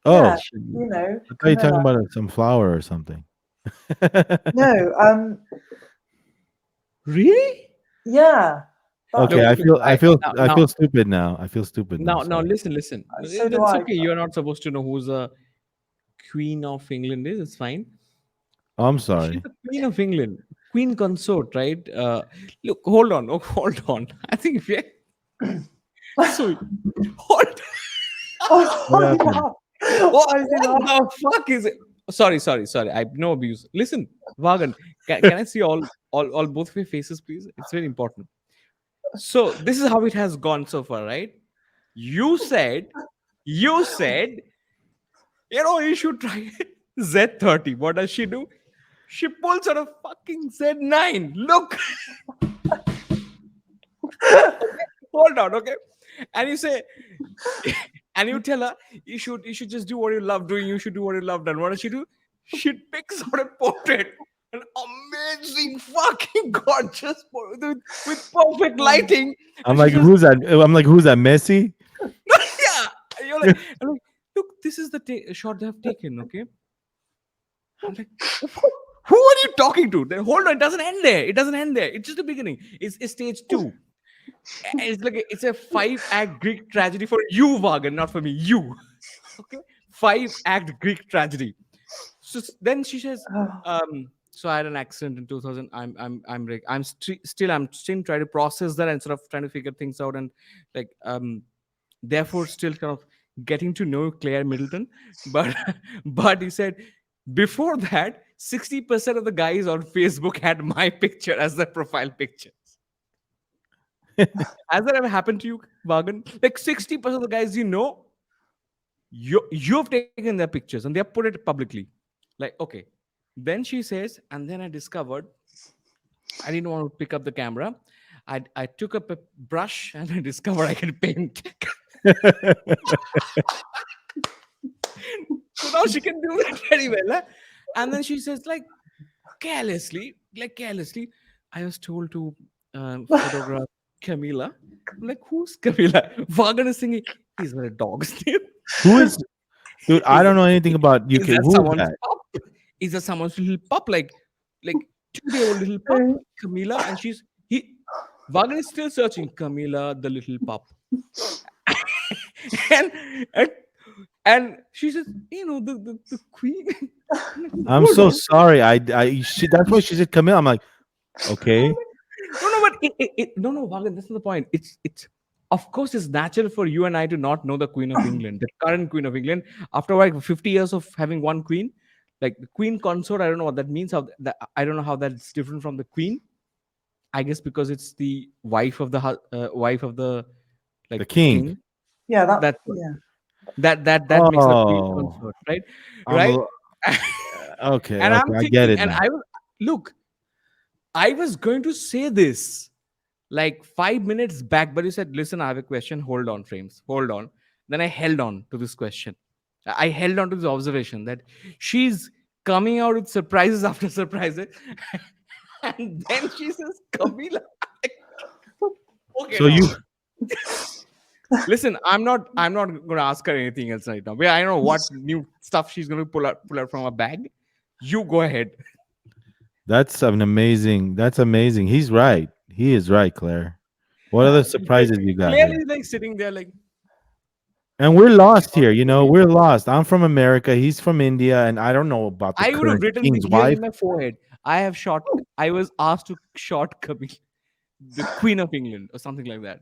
Yeah, Oh, she, you know, I thought you were talking Camilla. about some flower or something. No, really? yeah, that Okay, Look, look, now, I now, feel stupid now. I feel stupid now. now, Sorry. listen. so do That's I. okay. You're not supposed to know who's a Queen of England is. It's fine. Oh, I'm She's sorry. the Queen of England, Queen consort, right? Look, hold on, hold on. I think we so hold. Oh, What why do you happened? laugh? What, Why do you what laugh? the fuck is it? Sorry. I no abuse. Listen, Vagan, can I see all both of your faces, please? It's very important. So this is how it has gone so far, right? You said, you said, you should try Z30. What does she do? She pulls out a fucking Z9. Look, okay, hold on, okay. And you say, and you tell her you should just do what you love doing. You should do what you love done. What does she do? She picks out a portrait, an amazing, fucking gorgeous portrait with perfect lighting, I'm and she like, just who's that? I'm like, who's that? Messi? yeah. And you're like, I'm like, look, this is the shot they have taken. Okay, I'm like, who are you talking to? Then hold on, it doesn't end there. It doesn't end there. It's just the beginning. It's stage two. It's like it's a 5-act Greek tragedy for you, Vagan, not for me. You, okay? 5-act Greek tragedy. So then she says, Oh, so I had an accident in 2000. I'm still trying to process that and sort of trying to figure things out and like therefore still kind of getting to know Claire Middleton. But but he said before that, 60% of the guys on Facebook had my picture as their profile picture. Has that ever happened to you, Vagan? Like 60% of the guys you've taken their pictures and they have put it publicly. Like, okay. Then she says, and then I discovered I didn't want to pick up the camera. I took up a brush and I discovered I can paint. So now she can do that very well. Huh? And then she says, carelessly, I was told to photograph Camila. I'm like, who's Camila? Vagan is singing, is that a dog's name? Who is, dude? I Is don't know that, anything about is UK. that Who is someone's that? pup? Is that someone's little pup? Like 2-day-old little pup, Camila, and Vagan is still searching Camila, the little pup. and, and and she says, the queen. I'm like, I'm hold so on. sorry. That's why she said come in. I'm like, okay. No, but no, Vagan, that's not the point. It's of course it's natural for you and I to not know the Queen of England, the current Queen of England. After like 50 years of having one queen, like the Queen consort, I don't know what that means. I don't know how that's different from the Queen. I guess because it's the wife of the The like king. king. yeah, That's what yeah. that makes it a Queen Oh, consort, right? I'm Right? a, okay. And Okay, I'm I get thinking, it and now. look, I was going to say this like 5 minutes back, but you said, listen, I have a question. Hold on, frames. Hold on. Then I held on to this question. I held on to this observation that she's coming out with surprises after surprises. And then she says, Kabila. Okay, So now. Listen, I'm not gonna ask her anything else right now. But I don't know what new stuff she's gonna pull out from a bag. You go ahead. That's amazing. He's right. He is right, Claire. What other Like, surprises you got Claire here? is like sitting there like, And we're lost "Not here, really." we're lost. I'm from America, he's from India, and I don't know about the I would have current written king's here wife. in my forehead. I was asked to short Camille, the Queen of England, or something like that.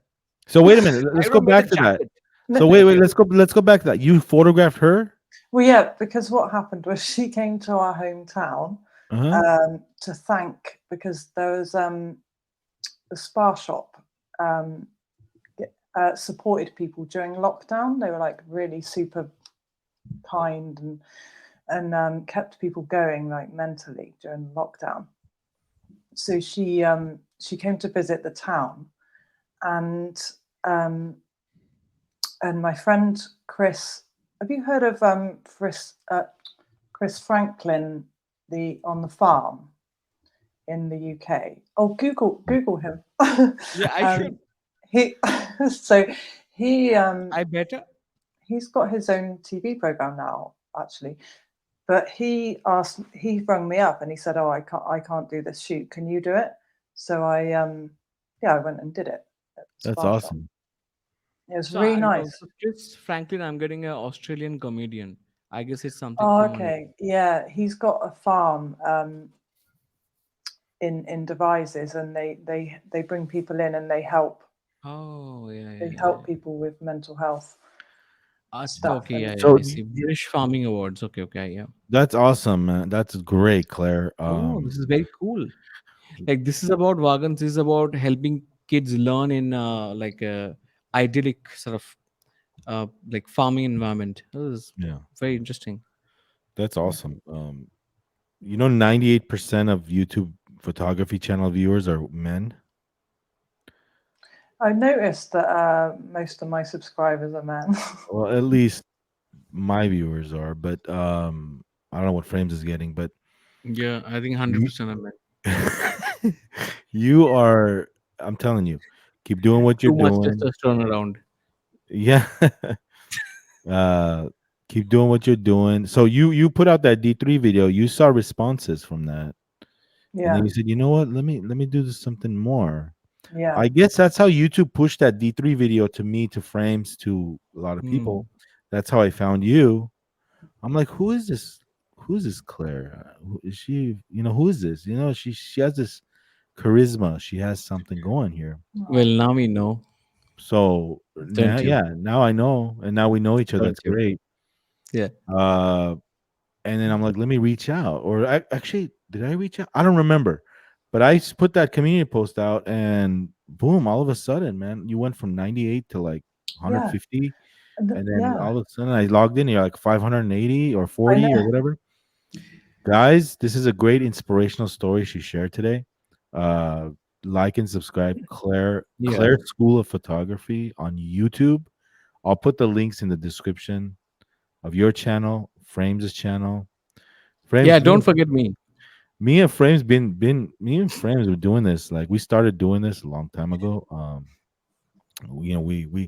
So wait a minute, I let's would go have made a back to that. jacket. So wait, let's go back to that. You photographed her? Well, yeah, because what happened was she came to our hometown Uh-huh. to thank, because there was the spa shop supported people during lockdown. They were like really super kind and kept people going like mentally during lockdown. So she came to visit the town, and um, and my friend Chris. Have you heard of Chris Franklin, the on the farm in the UK? Oh, Google him. Yeah, I um, should. he so he I better. he's got his own TV program now, actually. But he rang me up and he said, "Oh, I can't do this shoot. Can you do it?" So I went and did it at the That's spa shop. awesome. It was So, really nice. so Chris Franklin, I'm getting an Australian comedian. I guess it's something Oh, similar. okay. Yeah, he's got a farm in Devizes, and they bring people in and Oh, yeah, yeah, they yeah, help yeah. people with mental health stuff. Okay, And yeah, yeah. So I see. British Farming Awards. Okay, okay, yeah. that's awesome, man. That's great, Claire. Oh, this is very cool. Like, this is about Vagans. This is about helping kids learn in like a idyllic sort of like farming environment. This is Yeah, very interesting. that's awesome. 98% of YouTube photography channel viewers are men. I noticed that most of my subscribers are men. Well, at least my viewers are, but I don't know what Frames is getting, but Yeah, I think you, 100% of men. you are. I'm telling you, keep doing what you're Too much doing. testosterone around. Yeah, uh, keep doing what you're doing. So you put out that D3 video. You saw responses from that, and then Yeah, you said, you know what? Let me do this something more. yeah. I guess that's how YouTube pushed that D3 video to me, to Frames, to a lot of Hmm. people. That's how I found you. I'm like, who is this? Who is this Claire? Who is she? Who is this? She has this charisma. She has something going here. Well, Oh, now we know, So now, don't you? yeah, now I know, and now we know each other. Don't That's you? great. Yeah. Uh, and then I'm like, let me reach out. Or actually, did I reach out? I don't remember, but put that community post out, and boom! All of a sudden, man, you went from 98 to like yeah, 150, and then yeah. all of a sudden, I logged in. You're like 580 or I 40 or know. whatever. Guys, this is a great inspirational story she shared today. Uh, like and subscribe Yeah. Claire School of Photography on YouTube. I'll put the links in the description of your channel, Frames' channel. Yeah, Frames, don't forget me. me and Frames been me and Frames were doing this, like we started doing this a long time ago.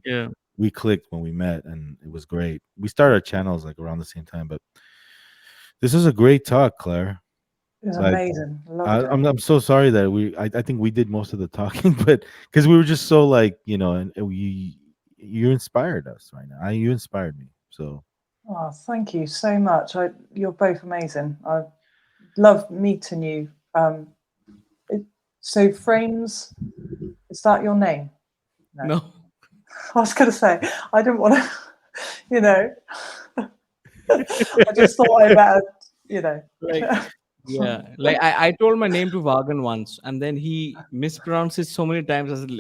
Yeah. We clicked when we met, and it was great. We started our channels like around the same time, but this was a great talk, Claire. It was Like amazing. Loved it. I'm so sorry that I think we did most of the talking, but because we were just so like, and you inspired us right now. You inspired me. So Oh, thank you so much. You're both amazing. I love meeting you. It, so Frames, is that your name? No. No. I was going to say, I didn't want to, you know, I just thought I better, you know. Like, yeah. Like, I told my name to Vagan once, and then he mispronounced it so many times. I said,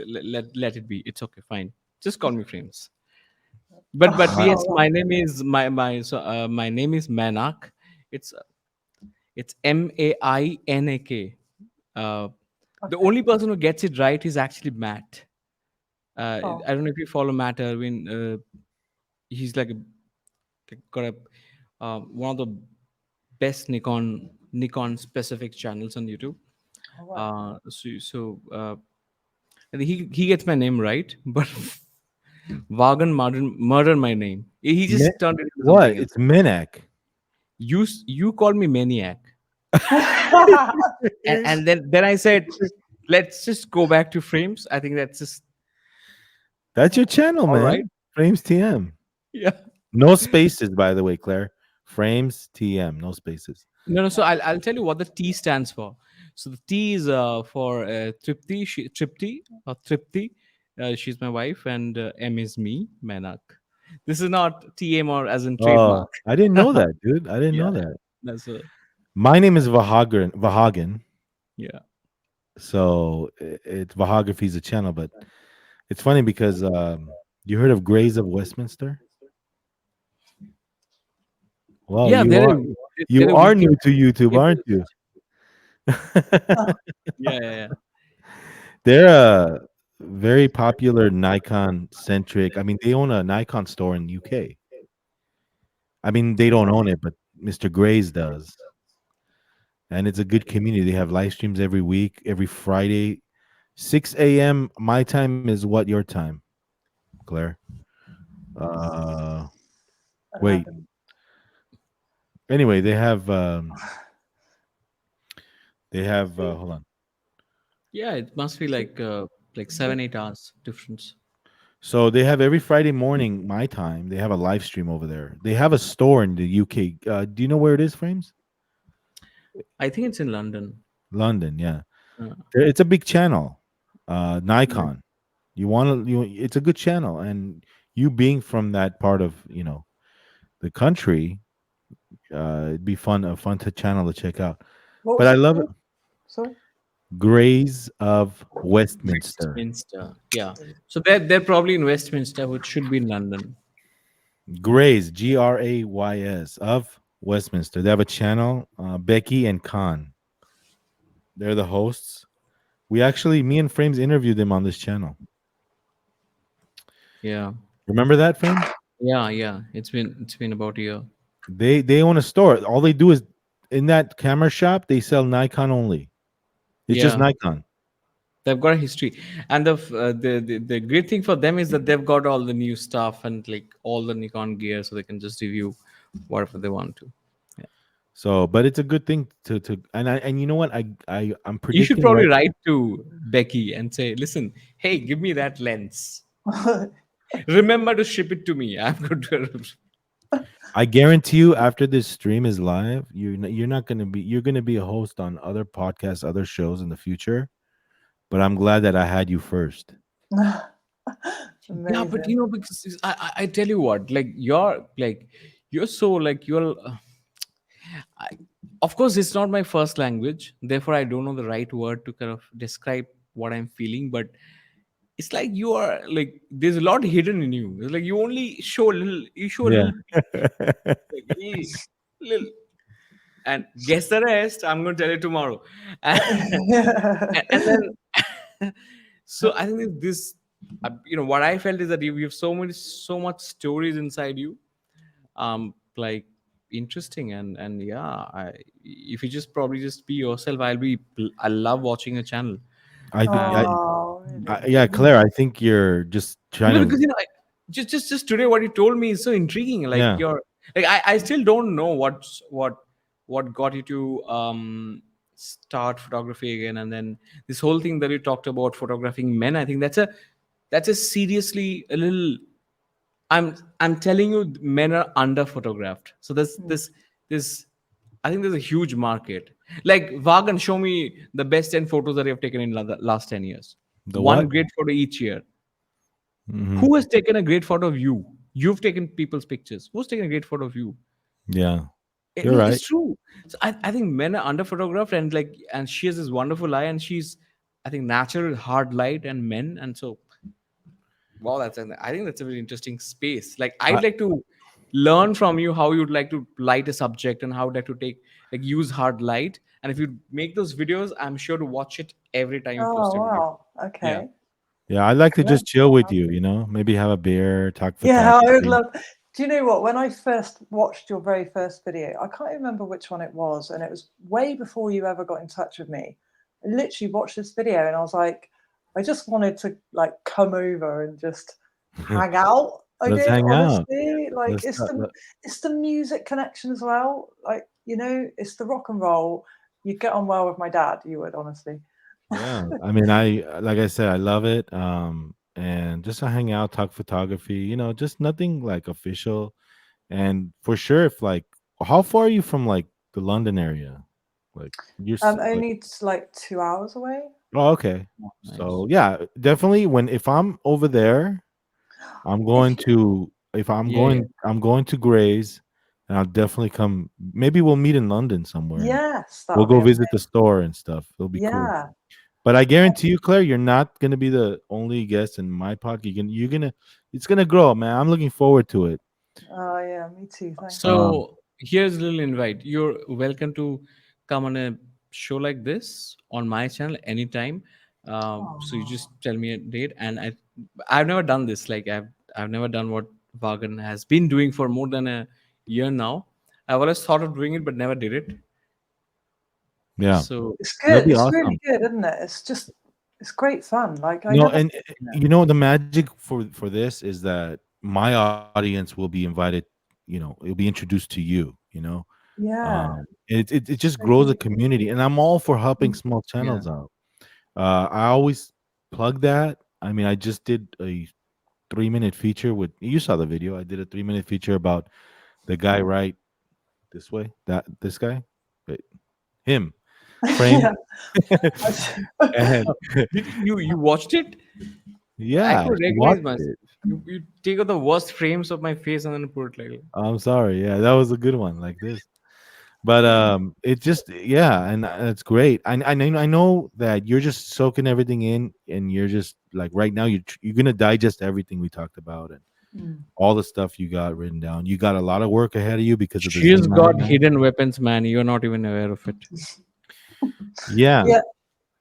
let it be. It's okay, fine. Just call me Frames. But I, yes, Oh, my name is my name is Manak. It's it's Mainak. Uh, the okay. only person who gets it right is actually Matt. Oh, I don't know if you follow Matt Irwin. He's like got a one of the best Nikon specific channels on YouTube. all right. I think he gets my name right, but Vagan murdered my name. He Mi- just turned it into what? something else. It's Minak. You called me maniac, and then I said, let's just go back to frames. I think that's just That's your channel, all right. man. Frames TM. Yeah. No spaces, by the way, Claire. Frames TM. No spaces. No, no. So I'll tell you what the T stands for. So the T is for Tripti. She's my wife, and M is me, Manak. This is not TM or as in Oh, trademark. I didn't know that, dude. I didn't know Yeah, that. that's a My name is Vahagan. yeah. So it's Vahagraphy's a channel, but it's funny because you heard of Grays of Westminster? Well, Yeah, you they're a are weekend. new to YouTube, aren't you? Yeah, yeah, yeah. They're a very popular Nikon centric. I mean, they own a Nikon store in UK. I mean, they don't own it, but Mr. Grays does. And it's a good community. They have live streams every week, every Friday, 6 a.m. My time is what your time, Claire? Uh, wait. 11. Anyway, they have hold on. Yeah, it must be like 7 8 hours difference. So they have every Friday morning my time. They have a live stream over there. They have a store in the UK. Do you know where it is, Frames? I think it's in London. London, yeah. Uh, It's a big channel. Nikon. You want to it's a good channel, and you being from that part of, the country, it'd be fun to channel to check out. What But was I it love it. called? Sorry. Grays of Westminster. Westminster. Yeah. So they're probably in Westminster, which should be in London. Grays, Grays of Westminster. They have a channel. Becky and Khan. They're the hosts. Me and Frames interviewed them on this channel. Yeah. Remember that, Frames? Yeah, yeah. It's been about a year. They own a store. All they do is in that camera shop, they sell Nikon only. It's just Yeah. Nikon. They've got a history, and the great thing for them is that they've got all the new stuff and like all the Nikon gear, so they can just review whatever they want to. Yeah. So, but it's a good thing to and you know what? I'm You should predicting probably right. write to Becky and say, "Listen, hey, give me that lens. Remember to ship it to me. I'm going to." I guarantee you, after this stream is live, you're not you're gonna be a host on other podcasts, other shows in the future. But I'm glad that I had you first. Yeah, but Amazing. because I tell you what, you're so like you're. I, of course, it's not my first language, therefore I don't know the right word to kind of describe what I'm feeling. But it's like you are like there's a lot hidden in you. It's like you only show a little, you show a Yeah. little piece, like little, and guess the rest. I'm going to tell you tomorrow, and then so I think this, what I felt is that you have so much stories inside you, like interesting and yeah. If you just probably just be yourself, I love watching a channel. I, th- And Oh, really? yeah, Claire. I think you're just trying no, to. because just today what you told me is so intriguing. Like Yeah. you're like I still don't know what got you to start photography again, and then this whole thing that you talked about photographing men. I think that's a seriously a little. I'm telling you, men are under photographed. So there's Mm. this. I think there's a huge market. Like Vagan, show me the best 10 photos that you have taken in the last 10 years. The One what? great photo each year. Hmm. Who has taken a great photo of you? You've taken people's pictures. Who's taken a great photo of you? Yeah. You're No, right. it's true. So I think men are under photographed, and she has this wonderful eye, and she's I think natural hard light and men, and so wow, I think that's a very interesting space. Like I, I'd like to learn from you how you'd like to light a subject and how you'd like to take like use hard light. And if you make those videos, I'm sure to watch it every time you Oh, post a video. wow. Yeah. Okay. yeah, I'd like to Yeah. just chill with you. Maybe have a beer, talk Yeah, I would photography. love. Do you know what? When I first watched your very first video, I can't remember which one it was, and it was way before you ever got in touch with me. I literally watched this video, and I was like, I just wanted to like come over and just hang out. Let's Okay, hang out. honestly, like Let's not, it's the music connection as well. Like, it's the rock and roll. You'd get on well with my dad. You would, honestly. yeah. I mean, I like I said, I love it. And just to hang out, talk photography. Just nothing like official. And for sure, if like, how far are you from like the London area? Like like, Only it's like 2 hours away. oh, okay. Oh, nice. So yeah, definitely. If I'm over there, I'm If going to if I'm Yeah, yeah. going I'm going to Grays, and I'll definitely come. Maybe we'll meet in London somewhere, and yes, that we'll would be go amazing. visit the store and stuff. It'll be cool. Yeah. But I guarantee you, Claire, you're not gonna be the only guest in my podcast. It's gonna grow, man. I'm looking forward to it. Oh, yeah, me too. Thank you. Um, So here's a little invite. You're welcome to come on a show like this on my channel anytime. So you Oh, just tell me a date, and I've never done this. Like I've never done what Vagan has been doing for more than a year now. I've always thought of doing it, but never did it. yeah, So it's it'll good. be It's really awesome. good, isn't it? It's great fun. Like I No, never. and the magic for this is that my audience will be invited. It'll be introduced to you. Yeah. It just So grows a great. community, and I'm all for helping Mm. small yeah. channels out. I always plug that. I mean, I just did a 3-minute feature with you saw the video. I did a 3-minute feature about the guy right this way. This guy, but him frame Yeah. and Did you watched it? I yeah, could she recognize watched myself. it. You take out the worst frames of my face and then put it like. I'm sorry. Yeah, that was a good one like this. But it just yeah, and it's great. I know that you're just soaking everything in, and you're just like right now you're gonna digest everything we talked about and Mm. all the stuff you got written down. You got a lot of work ahead of you because of the She's got Z99. hidden weapons, man. You're not even aware of it. Yeah, Yeah,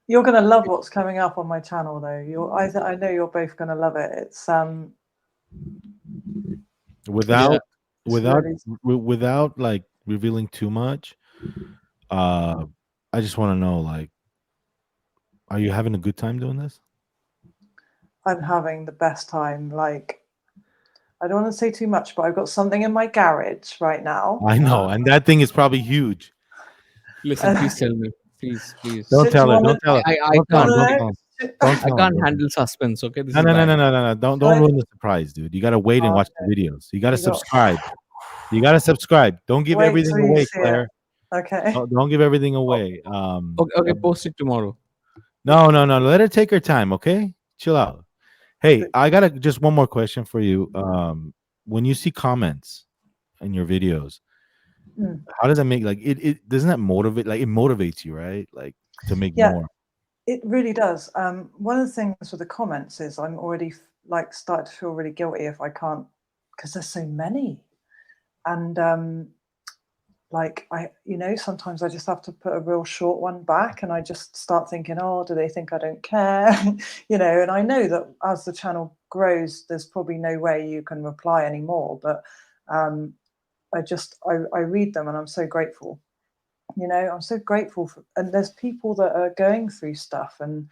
you're gonna love what's coming up on my channel, though. I know you're both gonna love it. Yeah. without It's without really. without like revealing too much. Uh, I just want to know, like, are you having a good time doing this? I'm having the best time. Like, I don't want to say too much, but I've got something in my garage right now. I know, and that thing is probably huge. Listen, Uh, please tell me. Please, Don't please. do tell you her. want Don't to? tell her. I Don't tell him. can't. Don't No. tell him. Don't I tell him. can't Don't tell him. handle suspense. Okay, this No, is no, no, bad. no, no, no, no. Don't No. ruin the surprise, dude. You gotta wait and watch the Okay. videos. You gotta You got. subscribe. You gotta subscribe. Don't give Wait everything till you away, see it. Claire. Okay. Don't give everything away. Okay, okay, post it tomorrow. No, no, no. Let her take her time. Okay, chill out. Hey, I got just one more question for you. When you see comments in your videos, Mm. how does that make like it doesn't that motivate like it motivates you, right? Like to make Yeah, more. it really does. One of the things with the comments is I'm already like starting to feel really guilty if I can't, because there's so many. And like sometimes I just have to put a real short one back, and I just start thinking, oh, do they think I don't care? And I know that as the channel grows, there's probably no way you can reply anymore, but um, I read them and I'm so grateful. I'm so grateful for, and there's people that are going through stuff, and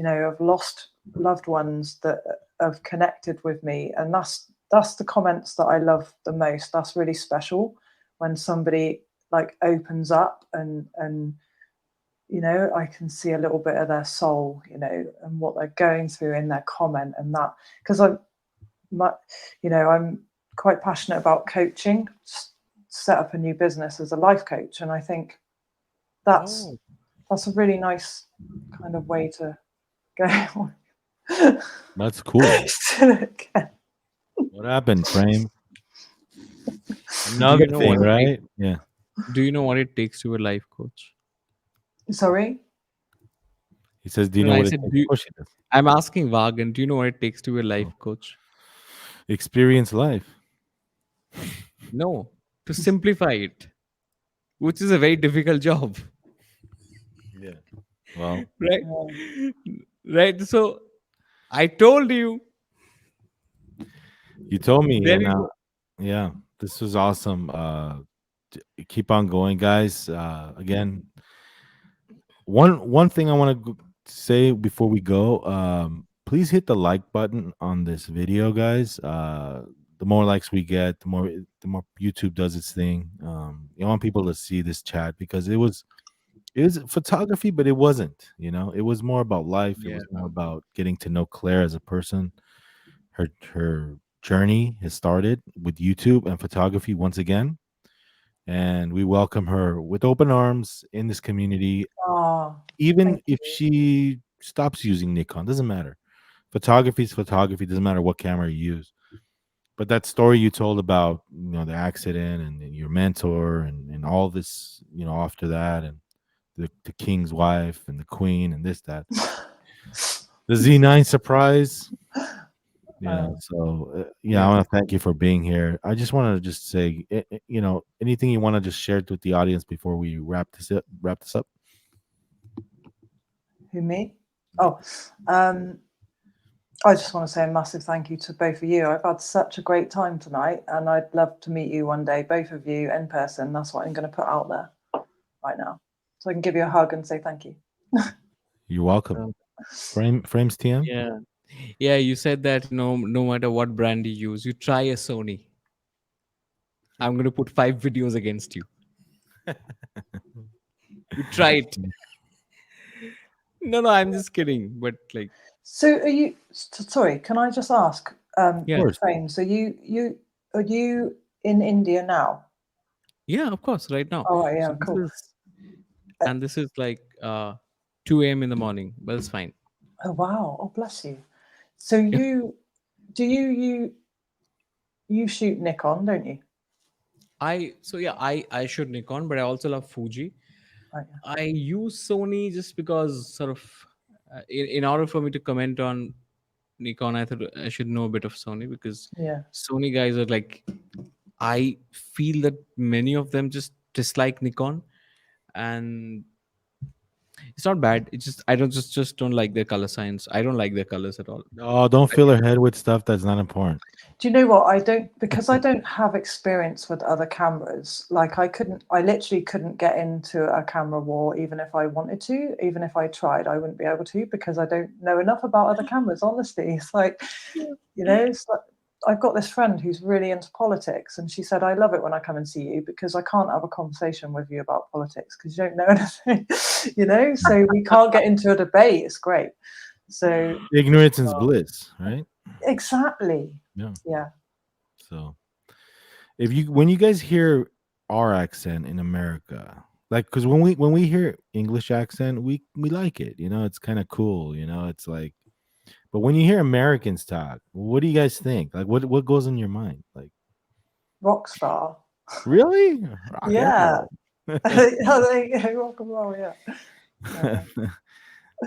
have lost loved ones that have connected with me, and that's the comments that I love the most. That's really special when somebody like opens up, and I can see a little bit of their soul, and what they're going through in their comment, and that, because my, I'm quite passionate about coaching. Set up a new business as a life coach, and I think that's Oh, that's a really nice kind of way to go. That's cool. Again. What happened, Frame? do Another you know thing, what it takes? right? Yeah. Do you know what it takes to be a life coach? Sorry. He says, "Do you No, know I what it said, takes?" Of course, he does. I'm asking Vagan. Do you know what it takes to be a Oh. life coach? Experience life. No, to simplify it, which is a very difficult job, Yeah. Well, right? Yeah. Right. So I told you. you told me, There and you go. yeah, this was awesome. Keep on going, guys. Again, one thing I want to say before we go. please hit the like button on this video, guys. The more likes we get, the more YouTube does its thing. I want people to see this chat because it was photography, but it wasn't. It was more about life. It Yeah. was more about getting to know Claire as a person. Her journey has started with YouTube and photography once again, and we welcome her with open arms in this community. Ah, Even thank if you. she stops using Nikon, doesn't matter. Photography is photography. Doesn't matter what camera you use. But that story you told about the accident and your mentor and all this after that and the king's wife and the queen and this that the Z9 surprise. Uh, Yeah, I Yeah. want to thank you for being here. I just want to just say, anything you want to just share with the audience before we wrap this up. who, me? Oh, um, I just want to say a massive thank you to both of you. I've had such a great time tonight, and I'd love to meet you one day, both of you in person. That's what I'm going to put out there right now, so I can give you a hug and say thank you. You're welcome. Um, Frames TM. yeah. Yeah. You said that no matter what brand you use, you try a Sony. I'm going to put 5 videos against you. You try it. No, no, I'm just kidding. But like, So, are you? Sorry, can I just ask, Of yeah, course. Frames? Are you in India now? yeah, of course, right now. Oh, right, So yeah, cool. this is like 2 a.m. in the morning, but it's fine. Oh, wow. Oh, bless you. So Yeah. you shoot Nikon, don't you? I shoot Nikon, but I also love Fuji. Right. I use Sony just because sort of in order for me to comment on Nikon, I thought I should know a bit of Sony because Yeah. Sony guys are like, I feel that many of them just dislike Nikon, and it's not bad. It's just I don't don't like their color science. I don't like their colors at all. Oh, don't I fill think her head with stuff that's not important. Do you know what? Because I don't have experience with other cameras. Like I literally couldn't get into a camera war even if I wanted to. Even if I tried, I wouldn't be able to because I don't know enough about other cameras. Honestly, it's like, it's like I've got this friend who's really into politics, and she said, "I love it when I come and see you because I can't have a conversation with you about politics because you don't know anything." So we can't get into a debate. It's great. So Ignorance is bliss, right? exactly, Yeah. yeah. So when you guys hear our accent in America, like because when we hear English accent, we like it. It's kind of cool. It's like, but when you hear Americans talk, what do you guys think? Like, what goes in your mind? Like, Rock star. really, rock and Yeah. roll. Yeah, there you go, rock and roll, yeah. Yeah.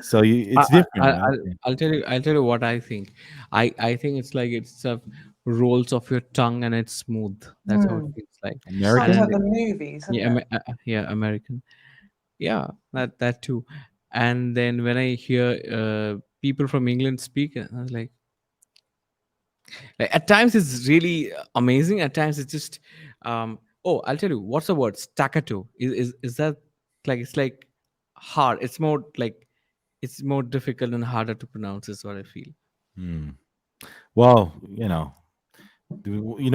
So it's different, right? I'll tell you what I think. I think it's like it's rolls off your tongue and it's smooth. That's how it Mm. feels like. It's like And American. the movies, isn't yeah, it? yeah, American. Yeah, that too. And then when I hear people from England speak, I was like at times it's really amazing. At times it's just oh, I'll tell you what's the word staccato. Is that like it's like hard? It's more like it's more difficult and harder to pronounce is what I feel. Hmm. Well, you know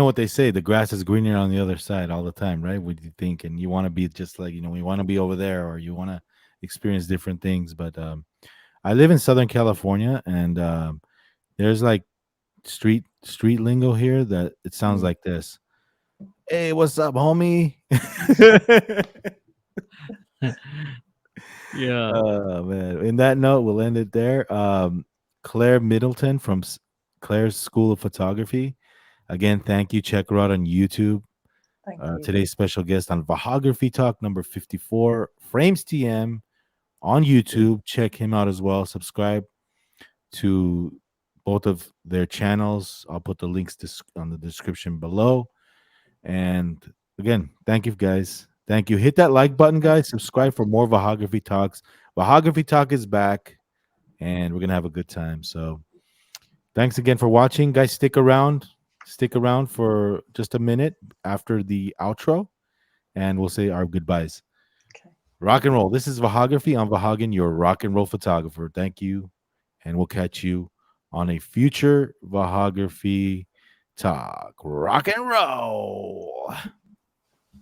what they say: the grass is greener on the other side all the time, right? What do you think? And you want to be just like you want to be over there, or you want to experience different things. But I live in Southern California, and there's like street lingo here that it sounds Mm. like this. Hey, what's up, homie? Yeah. Oh man! In that note, we'll end it there. Claire Middleton from Claire's School of Photography. Again, thank you. Check her out on YouTube. Thank you. Today's special guest on Vahagraphy Talk number 54, Frames TM on YouTube. Check him out as well. Subscribe to both of their channels. I'll put the links on the description below. And again, thank you guys. Thank you. Hit that like button, Thank guys. Subscribe for more Vahagraphy Talks. Vahagraphy Talk is back, and we're going to have a good time. So thanks again for watching, guys. Stick around. Stick around for just a minute after the outro, and we'll say our goodbyes. Okay. Rock and roll. This is Vahagraphy. I'm Vahagan, your rock and roll photographer. Thank you, and we'll catch you on a future Vahagraphy talk. Rock and roll.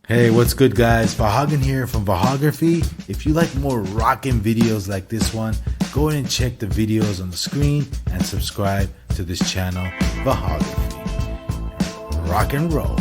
Hey, what's good, guys? Vahagan here from Vahagraphy. If you like more rockin' videos like this one, go ahead and check the videos on the screen and subscribe to this channel, Vahagraphy. Rock and roll.